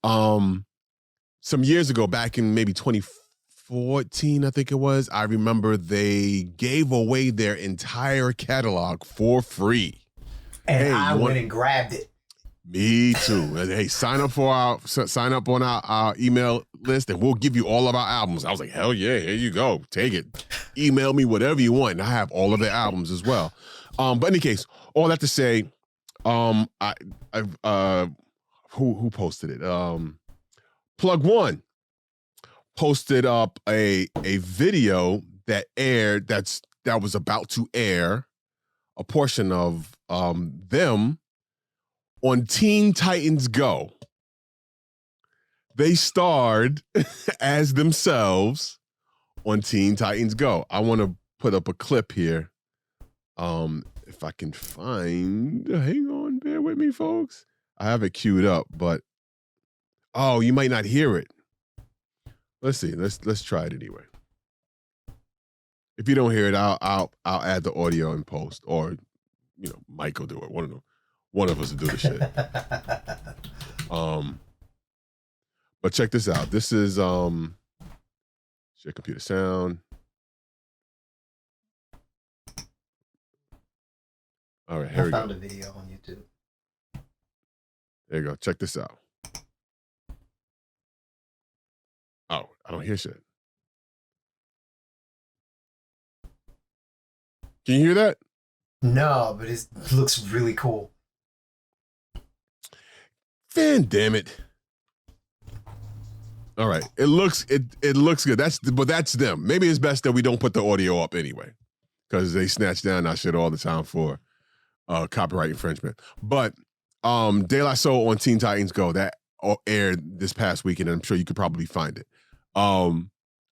Some years ago, back in maybe 2014, I think it was, I remember they gave away their entire catalog for free. And I went and grabbed it. Me too. Hey, sign up on our email list, and we'll give you all of our albums. I was like, hell yeah, here you go. Take it. Email me whatever you want, and I have all of their albums as well. But in any case, all that to say, who posted it? Plug One posted up a video that aired that was about to air a portion of them on Teen Titans Go. They starred as themselves on Teen Titans Go. I want to put up a clip here. If I can find, hang on, bear with me, folks. I have it queued up, but you might not hear it. Let's see. Let's try it anyway. If you don't hear it, I'll add the audio in post, or Mike will do it. One of us will do the shit. But check this out. This is share computer sound. All right, here we go. I found a video on YouTube. There you go. Check this out. Oh, I don't hear shit. Can you hear that? No, but it looks really cool. Fan damn it. All right. It looks good. That's them. Maybe it's best that we don't put the audio up anyway, because they snatch down our shit all the time for copyright infringement. But De La Soul on Teen Titans Go, that aired this past weekend, and I'm sure you could probably find it.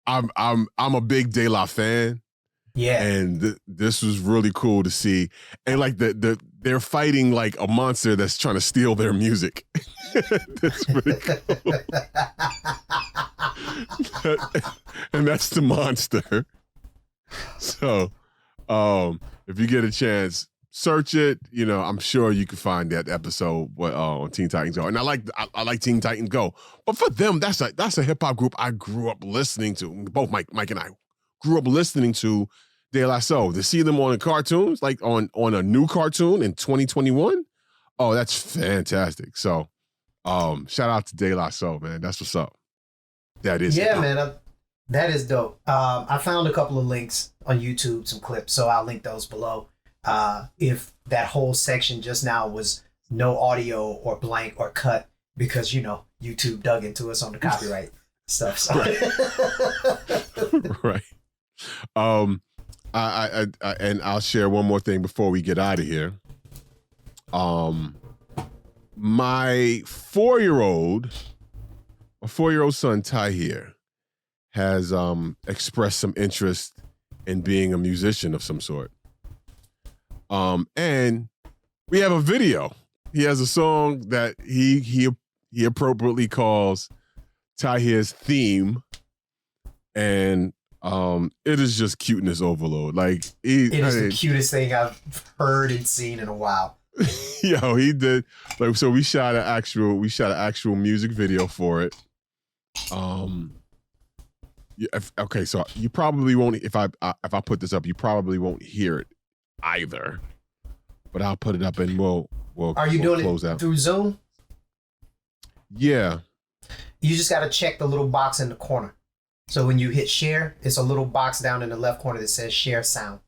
I'm a big De La fan. Yeah. And this was really cool to see. And like they're fighting like a monster that's trying to steal their music. That's really cool. And that's the monster. So if you get a chance, search it. You know, I'm sure you can find that episode on Teen Titans Go. And I like Teen Titans Go. But for them, that's a hip hop group I grew up listening to. Both Mike and I grew up listening to De La Soul. To see them on the cartoons, like on a new cartoon in 2021, oh, that's fantastic. So shout out to De La Soul, man. That's what's up. That is man. That is dope. I found a couple of links on YouTube, some clips, so I'll link those below. If that whole section just now was no audio or blank or cut, because YouTube dug into us on the copyright stuff. So. Right. I and I'll share one more thing before we get out of here. My 4-year-old son Tahir has expressed some interest in being a musician of some sort. And we have a video. He has a song that he appropriately calls Tahir's theme, and it is just cuteness overload. Like it is the cutest thing I've heard and seen in a while. Yo, he did so we shot an actual music video for it. Okay, so you probably won't if I put this up, you probably won't hear it either. But I'll put it up and we'll Are you doing close it out. through Zoom? Yeah. You just got to check the little box in the corner. So when you hit share, it's a little box down in the left corner that says share sound.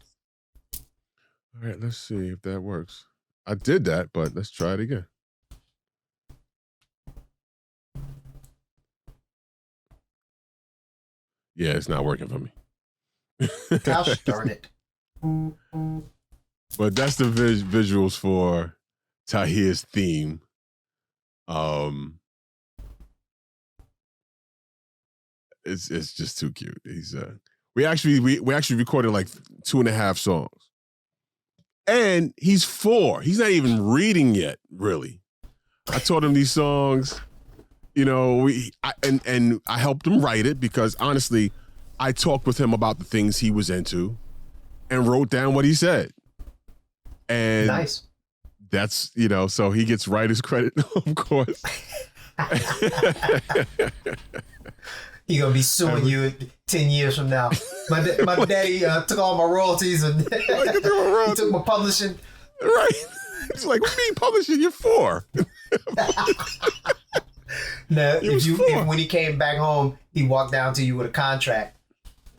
All right, let's see if that works. I did that, but let's try it again. Yeah, it's not working for me. Gosh darn it. But that's the visuals for Tahir's theme. It's just too cute. He's we actually recorded like 2.5 songs. And he's 4. He's not even reading yet, really. I taught him these songs. You know, I helped him write it because honestly, I talked with him about the things he was into and wrote down what he said. And nice. That's, so he gets writer's credit, of course. He gonna be suing you 10 years from now. My daddy took all my royalties and he took my publishing. Right. He's like, what do you mean publishing? You're 4. No, if when he came back home, he walked down to you with a contract.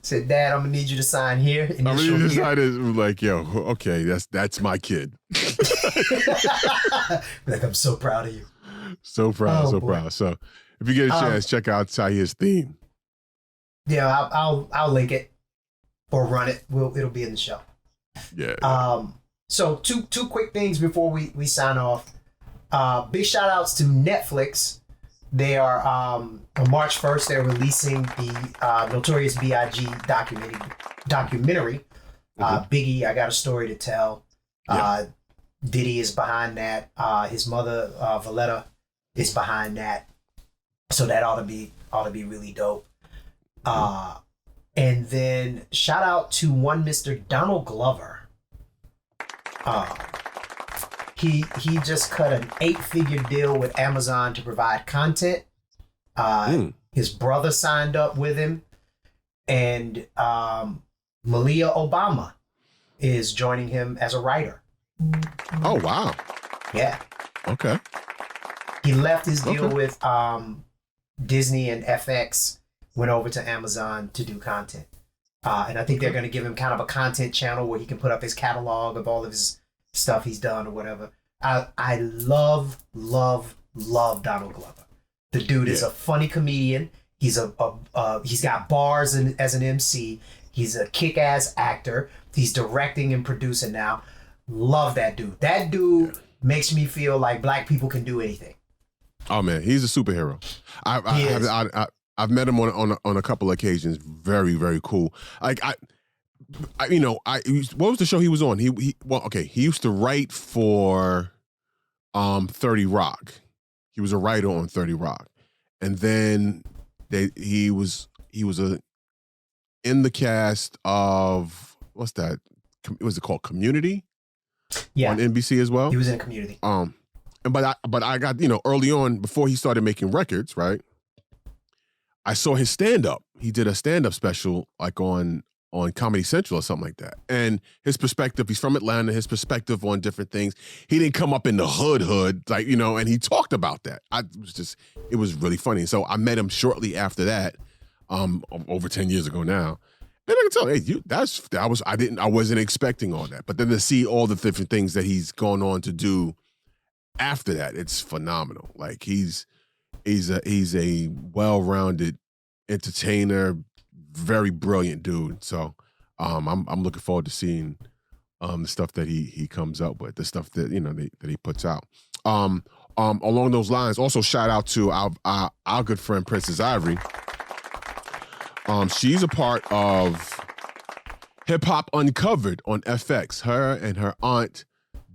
Said, "Dad, I'm gonna need you to sign here." I'm gonna need you to sign it. Like, yo, okay, that's my kid. Like, I'm so proud of you. So proud, proud. So, if you get a chance, check out Tahir's theme. Yeah, I'll link it or run it. It'll be in the show. Yeah. So two quick things before we sign off. Big shout outs to Netflix. They are on March 1st. They're releasing the Notorious B.I.G. documentary. Biggie, I Got a Story to Tell. Diddy is behind that. His mother Valletta is behind that. So that ought to be really dope. And then shout out to one Mr. Donald Glover. He just cut an 8-figure deal with Amazon to provide content. His brother signed up with him, and Malia Obama is joining him as a writer. Oh wow! Yeah. Okay. He left his deal with Disney and FX, went over to Amazon to do content, and I think they're going to give him kind of a content channel where he can put up his catalog of all of his stuff he's done or whatever. I love Donald Glover. The dude is a funny comedian. He's he's got bars as an MC. He's a kick-ass actor. He's directing and producing now. Love that dude. That dude makes me feel like black people can do anything. Oh man, he's a superhero. I I've met him on a couple of occasions. Very, very cool. Like what was the show he was on? He used to write for 30 Rock. He was a writer on 30 Rock. And then he was in the cast of what's that? Was it called Community? Yeah. On NBC as well. He was in Community. But I got, early on before he started making records, right? I saw his stand-up. He did a stand-up special like on Comedy Central or something like that. And his perspective, he's from Atlanta, his perspective on different things. He didn't come up in the hood, like, and he talked about that. It was really funny. So I met him shortly after that, over 10 years ago now. And I can tell, hey, I wasn't expecting all that. But then to see all the different things that he's gone on to do after that, it's phenomenal. Like he's a well-rounded entertainer, very brilliant dude. So I'm looking forward to seeing the stuff that he comes up with, the stuff that that he puts out. Along those lines, also shout out to our good friend Princess Ivory. She's a part of Hip Hop Uncovered on FX. Her and her aunt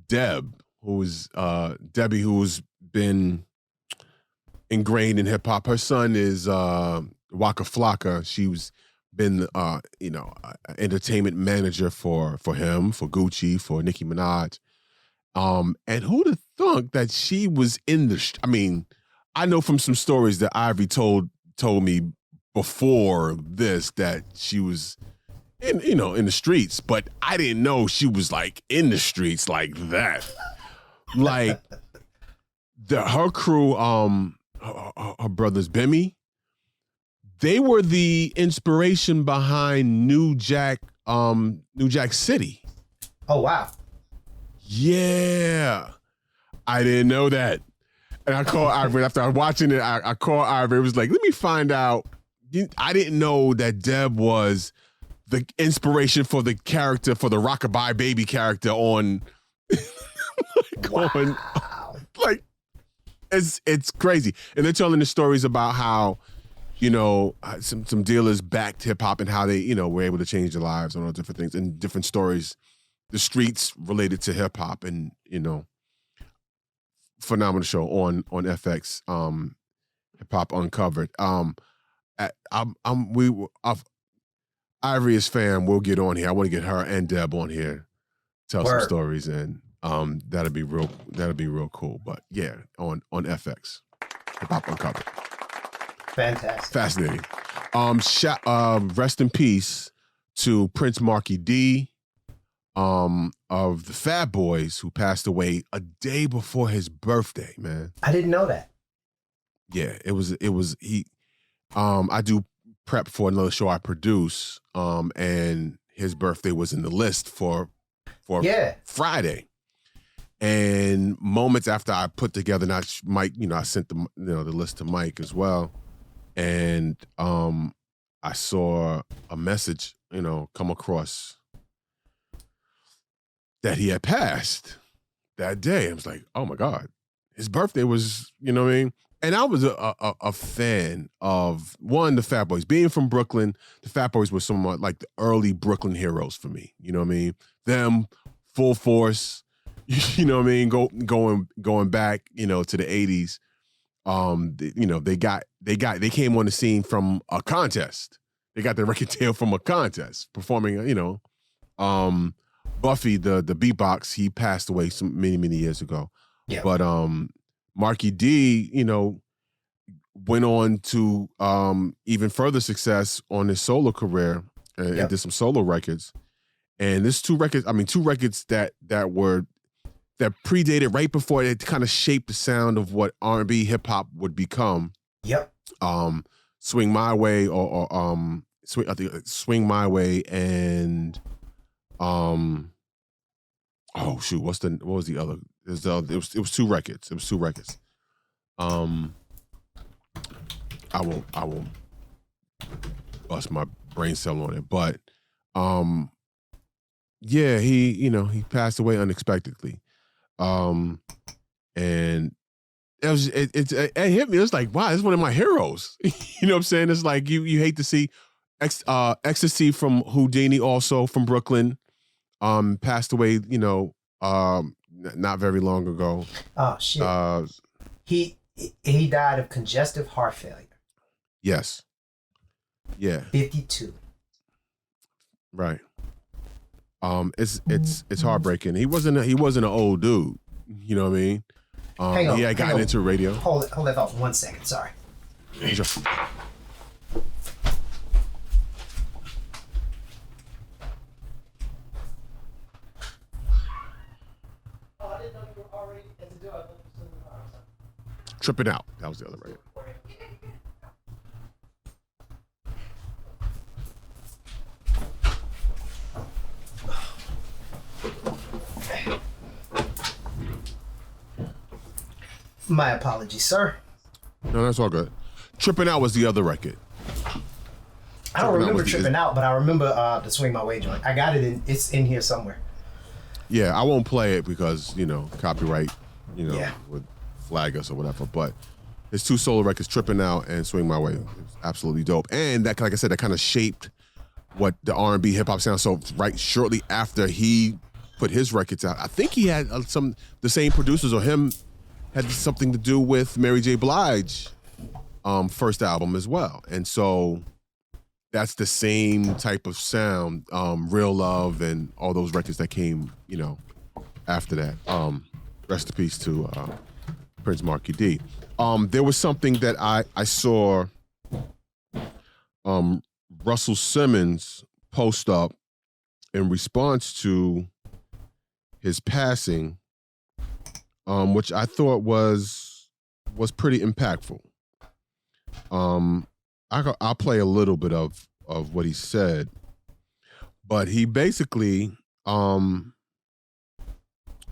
Debbie, who's been ingrained in hip hop. Her son is Waka Flocka. She's been entertainment manager for him, for Gucci, for Nicki Minaj. And who'd have thunk that she was in the I know from some stories that Ivory told me before this that she was in the streets, but I didn't know she was like in the streets like that. Like her crew, her brothers Bimmy, they were the inspiration behind New Jack City. Oh wow. Yeah. I didn't know that. And I called Ivory after watching it. I called Ivory. It was like, let me find out. I didn't know that Deb was the inspiration for the character, for the Rockabye Baby character on. It's crazy. And they're telling the stories about how, some dealers backed hip hop and how they, were able to change their lives and all different things and different stories, the streets related to hip hop and, phenomenal show on FX, Hip Hop Uncovered. Ivory is fan. We'll get on here. I want to get her and Deb on here, tell some stories, and that'll be real cool. But yeah, on FX, Hip Hop Uncovered. Fantastic. Fascinating. Rest in peace to Prince Marky D, of the Fat Boys, who passed away a day before his birthday, man. I didn't know that. Yeah, it was he. I do prep for another show I produce, and his birthday was in the list for Friday. And moments after I put together, not Mike, I sent the list to Mike as well, and I saw a message, come across that he had passed that day. I was like, oh my God, his birthday was, And I was a fan of, one, the Fat Boys. Being from Brooklyn, the Fat Boys were somewhat like the early Brooklyn heroes for me. You know what I mean? Them, Full Force, you know what I mean? Going back, to the 80s. They came on the scene from a contest. They got their record deal from a contest, performing, Buffy, the beatbox, he passed away many years ago. Yeah. But Marky D, went on to even further success on his solo career and did some solo records. And there's two records that predated right before it kind of shaped the sound of what R&B hip hop would become. Yep. Swing My Way Swing My Way and oh shoot, what was the other? It was two records. It was two records. I won't bust my brain cell on it, but yeah, he passed away unexpectedly. And it hit me. It was like, wow, this is one of my heroes. You know what I'm saying? It's like you hate to see Ecstasy from Houdini, also from Brooklyn, passed away, not very long ago. Oh shit. He died of congestive heart failure. Yes. Yeah. 52. Right. It's heartbreaking. He wasn't an old dude. You know what I mean? Hang on, he had gotten into radio. Hold that thought 1 second. Sorry. Sure. Tripping Out. That was the other record. My apologies, sir. No, that's all good. Tripping Out was the other record. I don't remember Tripping Out, but I remember the Swing My Way joint. I got it it's in here somewhere. Yeah, I won't play it because, copyright, Yeah. would flag us or whatever. But his 2 solo records, Tripping Out and Swing My Way, it was absolutely dope. And that, like I said, that kind of shaped what the R&B hip hop sound. So right shortly after he put his records out, I think he had the same producers or him had something to do with Mary J. Blige first album as well. And so that's the same type of sound, Real Love and all those records that came, after that. Rest in peace to Prince Marky D. There was something that I saw Russell Simmons post up in response to his passing, which I thought was pretty impactful. I'll play a little bit of what he said, but he basically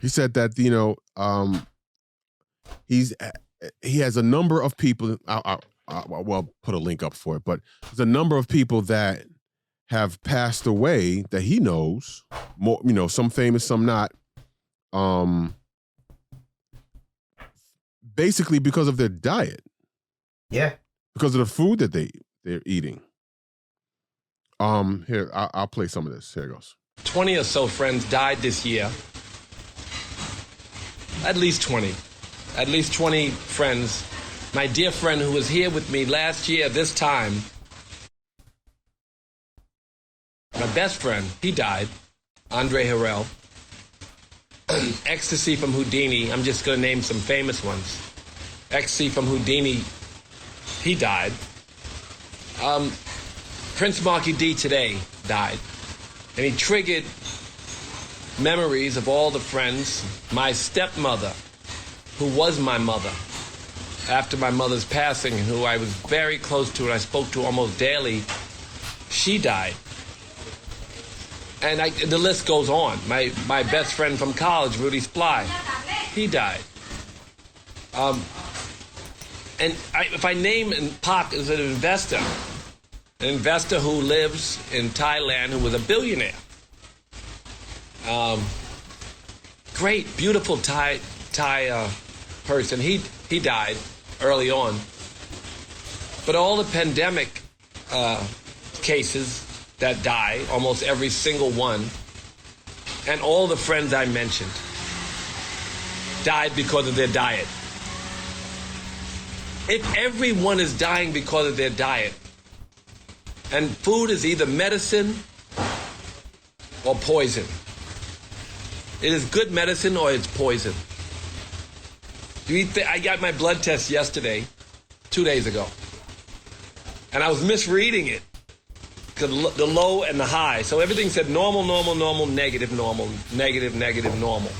he said that he has a number of people. I'll put a link up for it, but there's a number of people that have passed away that he knows. More, some famous, some not. Basically because of their diet. Yeah. Because of the food that they're eating. Here, I'll play some of this. Here it goes. 20 or so friends died this year. At least 20. At least 20 friends. My dear friend who was here with me last year this time, my best friend, he died, Andre Harrell. Ecstasy from Houdini, I'm just going to name some famous ones. Ecstasy from Houdini, he died. Prince Marky D today died. And he triggered memories of all the friends. My stepmother, who was my mother, after my mother's passing, and who I was very close to and I spoke to almost daily, she died. And the list goes on. My best friend from college, Rudy Sply, he died. If I name Pac as an investor who lives in Thailand, who was a billionaire. Great, beautiful Thai person. He died early on. But all the pandemic cases that die, almost every single one, and all the friends I mentioned died because of their diet. If everyone is dying because of their diet, and food is either medicine or poison. It is good medicine or it's poison. I got my blood test yesterday, 2 days ago, and I was misreading it. The low and the high. So everything said normal, normal, normal, negative, normal, negative, negative, normal.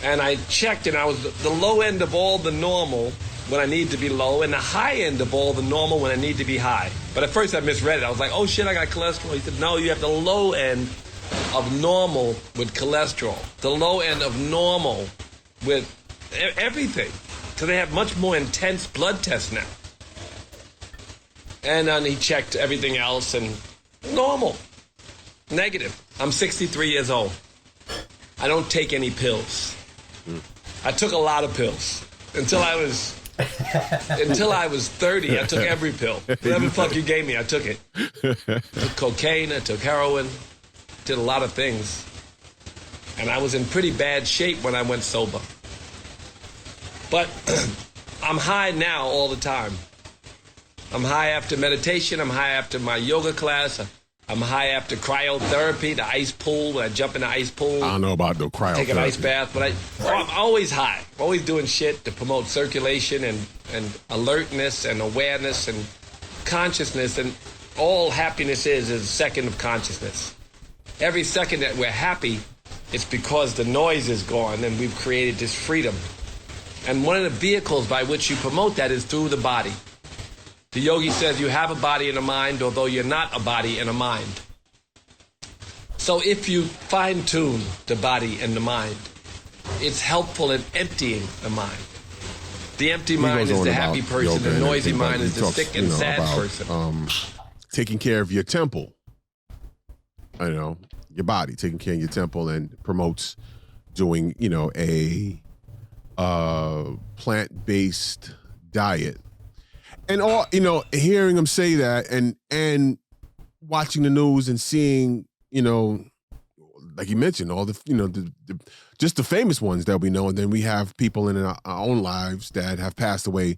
And I checked and I was the low end of all the normal when I need to be low and the high end of all the normal when I need to be high. But at first I misread it. I was like, oh shit, I got cholesterol. He said, no, you have the low end of normal with cholesterol. The low end of normal with everything. So they have much more intense blood tests now. And then he checked everything else and normal, negative. I'm 63 years old. I don't take any pills. I took a lot of pills until I was 30. I took every pill. Whatever the fuck you gave me, I took it. I took cocaine, I took heroin, did a lot of things. And I was in pretty bad shape when I went sober. But I'm high now all the time. I'm high after meditation, I'm high after my yoga class, I'm high after cryotherapy, the ice pool, when I jump in the ice pool. I don't know about the cryotherapy. Take an ice bath, but I'm always high. I'm always doing shit to promote circulation and alertness and awareness and consciousness. And all happiness is a second of consciousness. Every second that we're happy, it's because the noise is gone and we've created this freedom. And one of the vehicles by which you promote that is through the body. The yogi says you have a body and a mind, although you're not a body and a mind. So if you fine-tune the body and the mind, it's helpful in emptying the mind. The empty mind is the happy person. The noisy mind is the sick and sad person. Taking care of your temple. Your body, taking care of your temple, and promotes doing, a plant-based diet. And all, hearing him say that and watching the news and seeing, like you mentioned, all the just the famous ones that we know, and then we have people in our own lives that have passed away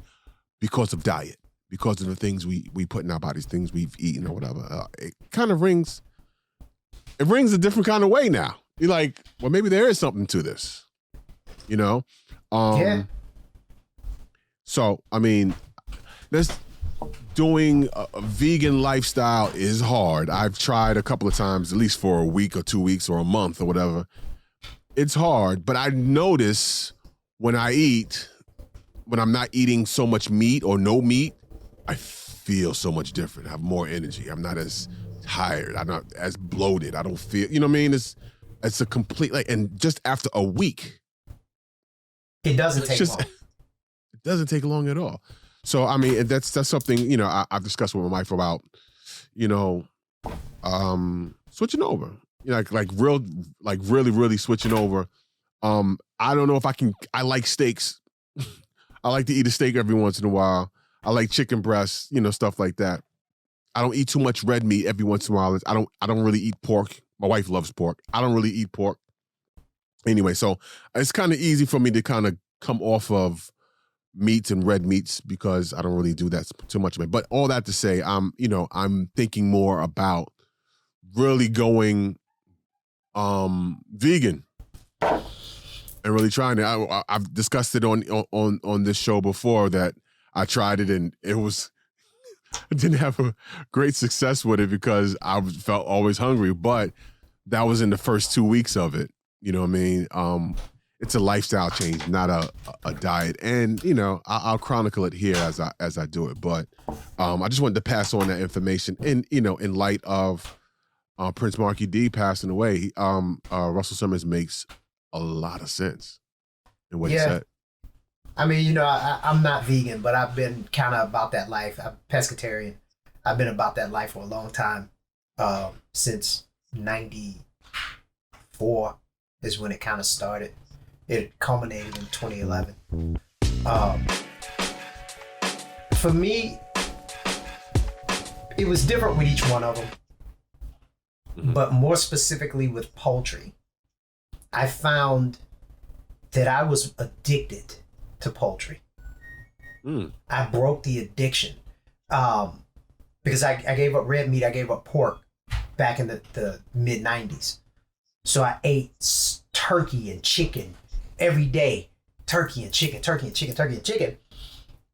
because of diet, because of the things we put in our bodies, things we've eaten or whatever. It kind of rings a different kind of way now. You're like, well, maybe there is something to this, Yeah. So, I mean, doing a vegan lifestyle is hard. I've tried a couple of times, at least for a week or 2 weeks or a month or whatever. It's hard, but I notice when I eat, when I'm not eating so much meat or no meat, I feel so much different. I have more energy. I'm not as tired. I'm not as bloated. I don't feel, you know what I mean? It's a complete, and just after a week. It doesn't take long. It doesn't take long at all. So, I mean, that's something, I've discussed with my wife about, switching over, really, really switching over. I don't know if I like steaks. I like to eat a steak every once in a while. I like chicken breasts, stuff like that. I don't eat too much red meat every once in a while. I don't really eat pork. My wife loves pork. I don't really eat pork. Anyway, so it's kind of easy for me to kind of come off of meats and red meats because I don't really do that too much of it. But all that to say, I'm thinking more about really going vegan and really trying to. I've discussed it on this show before that I tried it and I didn't have a great success with it because I felt always hungry. But that was in the first 2 weeks of it. You know what I mean? It's a lifestyle change, not a diet. And, I'll chronicle it here as I do it. But I just wanted to pass on that information in light of Prince Marky D passing away. Russell Simmons makes a lot of sense in what he said. I mean, I'm not vegan, but I've been kind of about that life. I'm pescatarian. I've been about that life for a long time, since 94 is when it kind of started. It culminated in 2011. For me, it was different with each one of them, but more specifically with poultry. I found that I was addicted to poultry. I broke the addiction because I gave up red meat, I gave up pork back in the mid 90s. So I ate turkey and chicken every day. Turkey and chicken.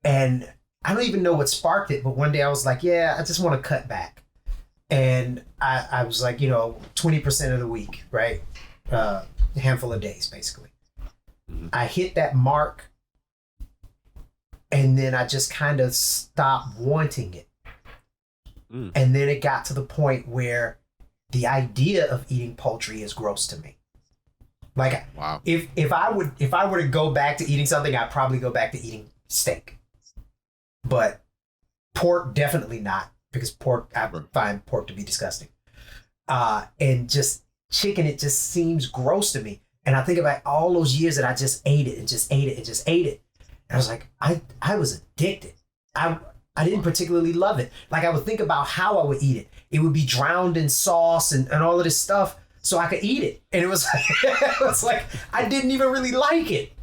And I don't even know what sparked it, but one day I was like, I just want to cut back. And I was like, 20% of the week, right? A handful of days, basically. I hit that mark, and then I just kind of stopped wanting it. And then it got to the point where the idea of eating poultry is gross to me. Like, wow. If I were to go back to eating something, I'd probably go back to eating steak. But pork, definitely not, because I find pork to be disgusting. And just chicken, it just seems gross to me. And I think about all those years that I just ate it and just ate it and just ate it. And I was like, I was addicted. I didn't particularly love it. Like, I would think about how I would eat it. It would be drowned in sauce and all of this stuff so I could eat it. And it was it was like I didn't even really like it.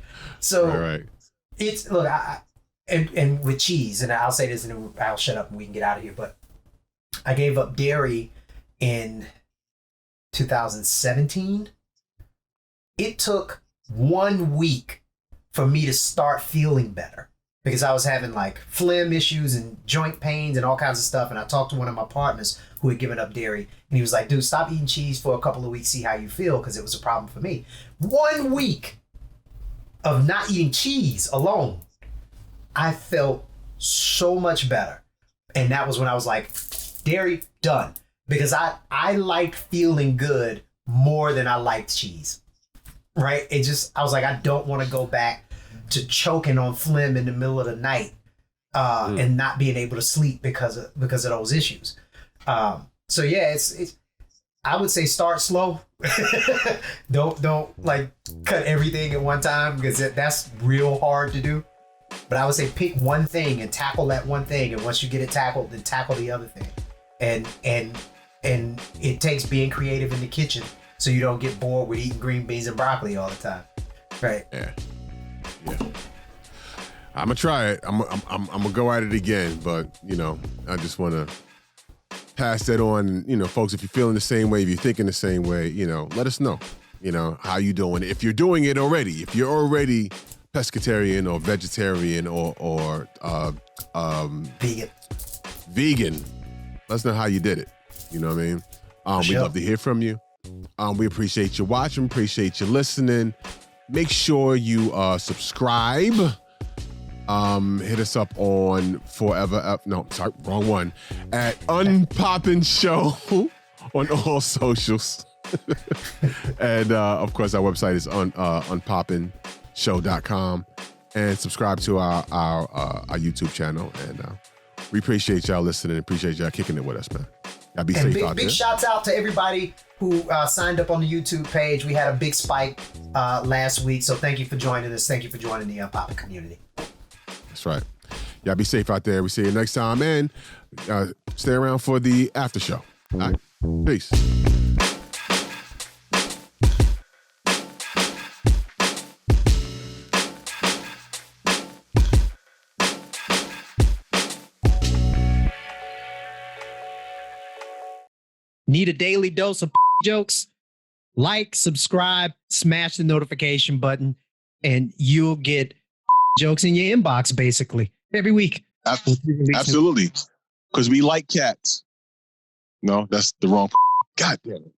So right. It's, look, and with cheese, and I'll say this and then I'll shut up and we can get out of here, but I gave up dairy in 2017. It took 1 week for me to start feeling better because I was having like phlegm issues and joint pains and all kinds of stuff. And I talked to one of my partners who had given up dairy, and he was like, dude, stop eating cheese for a couple of weeks, see how you feel, because it was a problem for me. 1 week of not eating cheese alone, I felt so much better. And that was when I was like, dairy, done. Because I liked feeling good more than I liked cheese. Right? I was like, I don't want to go back to choking on phlegm in the middle of the night and not being able to sleep because of those issues. So yeah, it's I would say start slow. don't like cut everything at one time because that's real hard to do. But I would say pick one thing and tackle that one thing, and once you get it tackled, then tackle the other thing. And it takes being creative in the kitchen so you don't get bored with eating green beans and broccoli all the time. Right. Yeah. I'm gonna try it. I'm gonna go at it again, but I just want to pass that on. Folks, if you're feeling the same way, if you're thinking the same way, let us know. How you doing? If you're doing it already, if you're already pescatarian or vegetarian or vegan, let us know how you did it. You know what I mean? We'd love to hear from you. We appreciate you watching, appreciate you listening. Make sure you subscribe. Hit us up on wrong one. At Unpopin Show on all socials. And of course, our website is unpopinshow.com. And subscribe to our YouTube channel. And we appreciate y'all listening. Appreciate y'all kicking it with us, man. Y'all be safe out there. Big shouts out to everybody who signed up on the YouTube page. We had a big spike last week. So thank you for joining us. Thank you for joining the Unpopin community. That's right. Y'all be safe out there. We see you next time, and stay around for the after show. All right. Peace. Need a daily dose of jokes? Like, subscribe, smash the notification button, and you'll get jokes in your inbox basically every week. Absolutely. Because we like cats. No, that's the wrong. God damn it.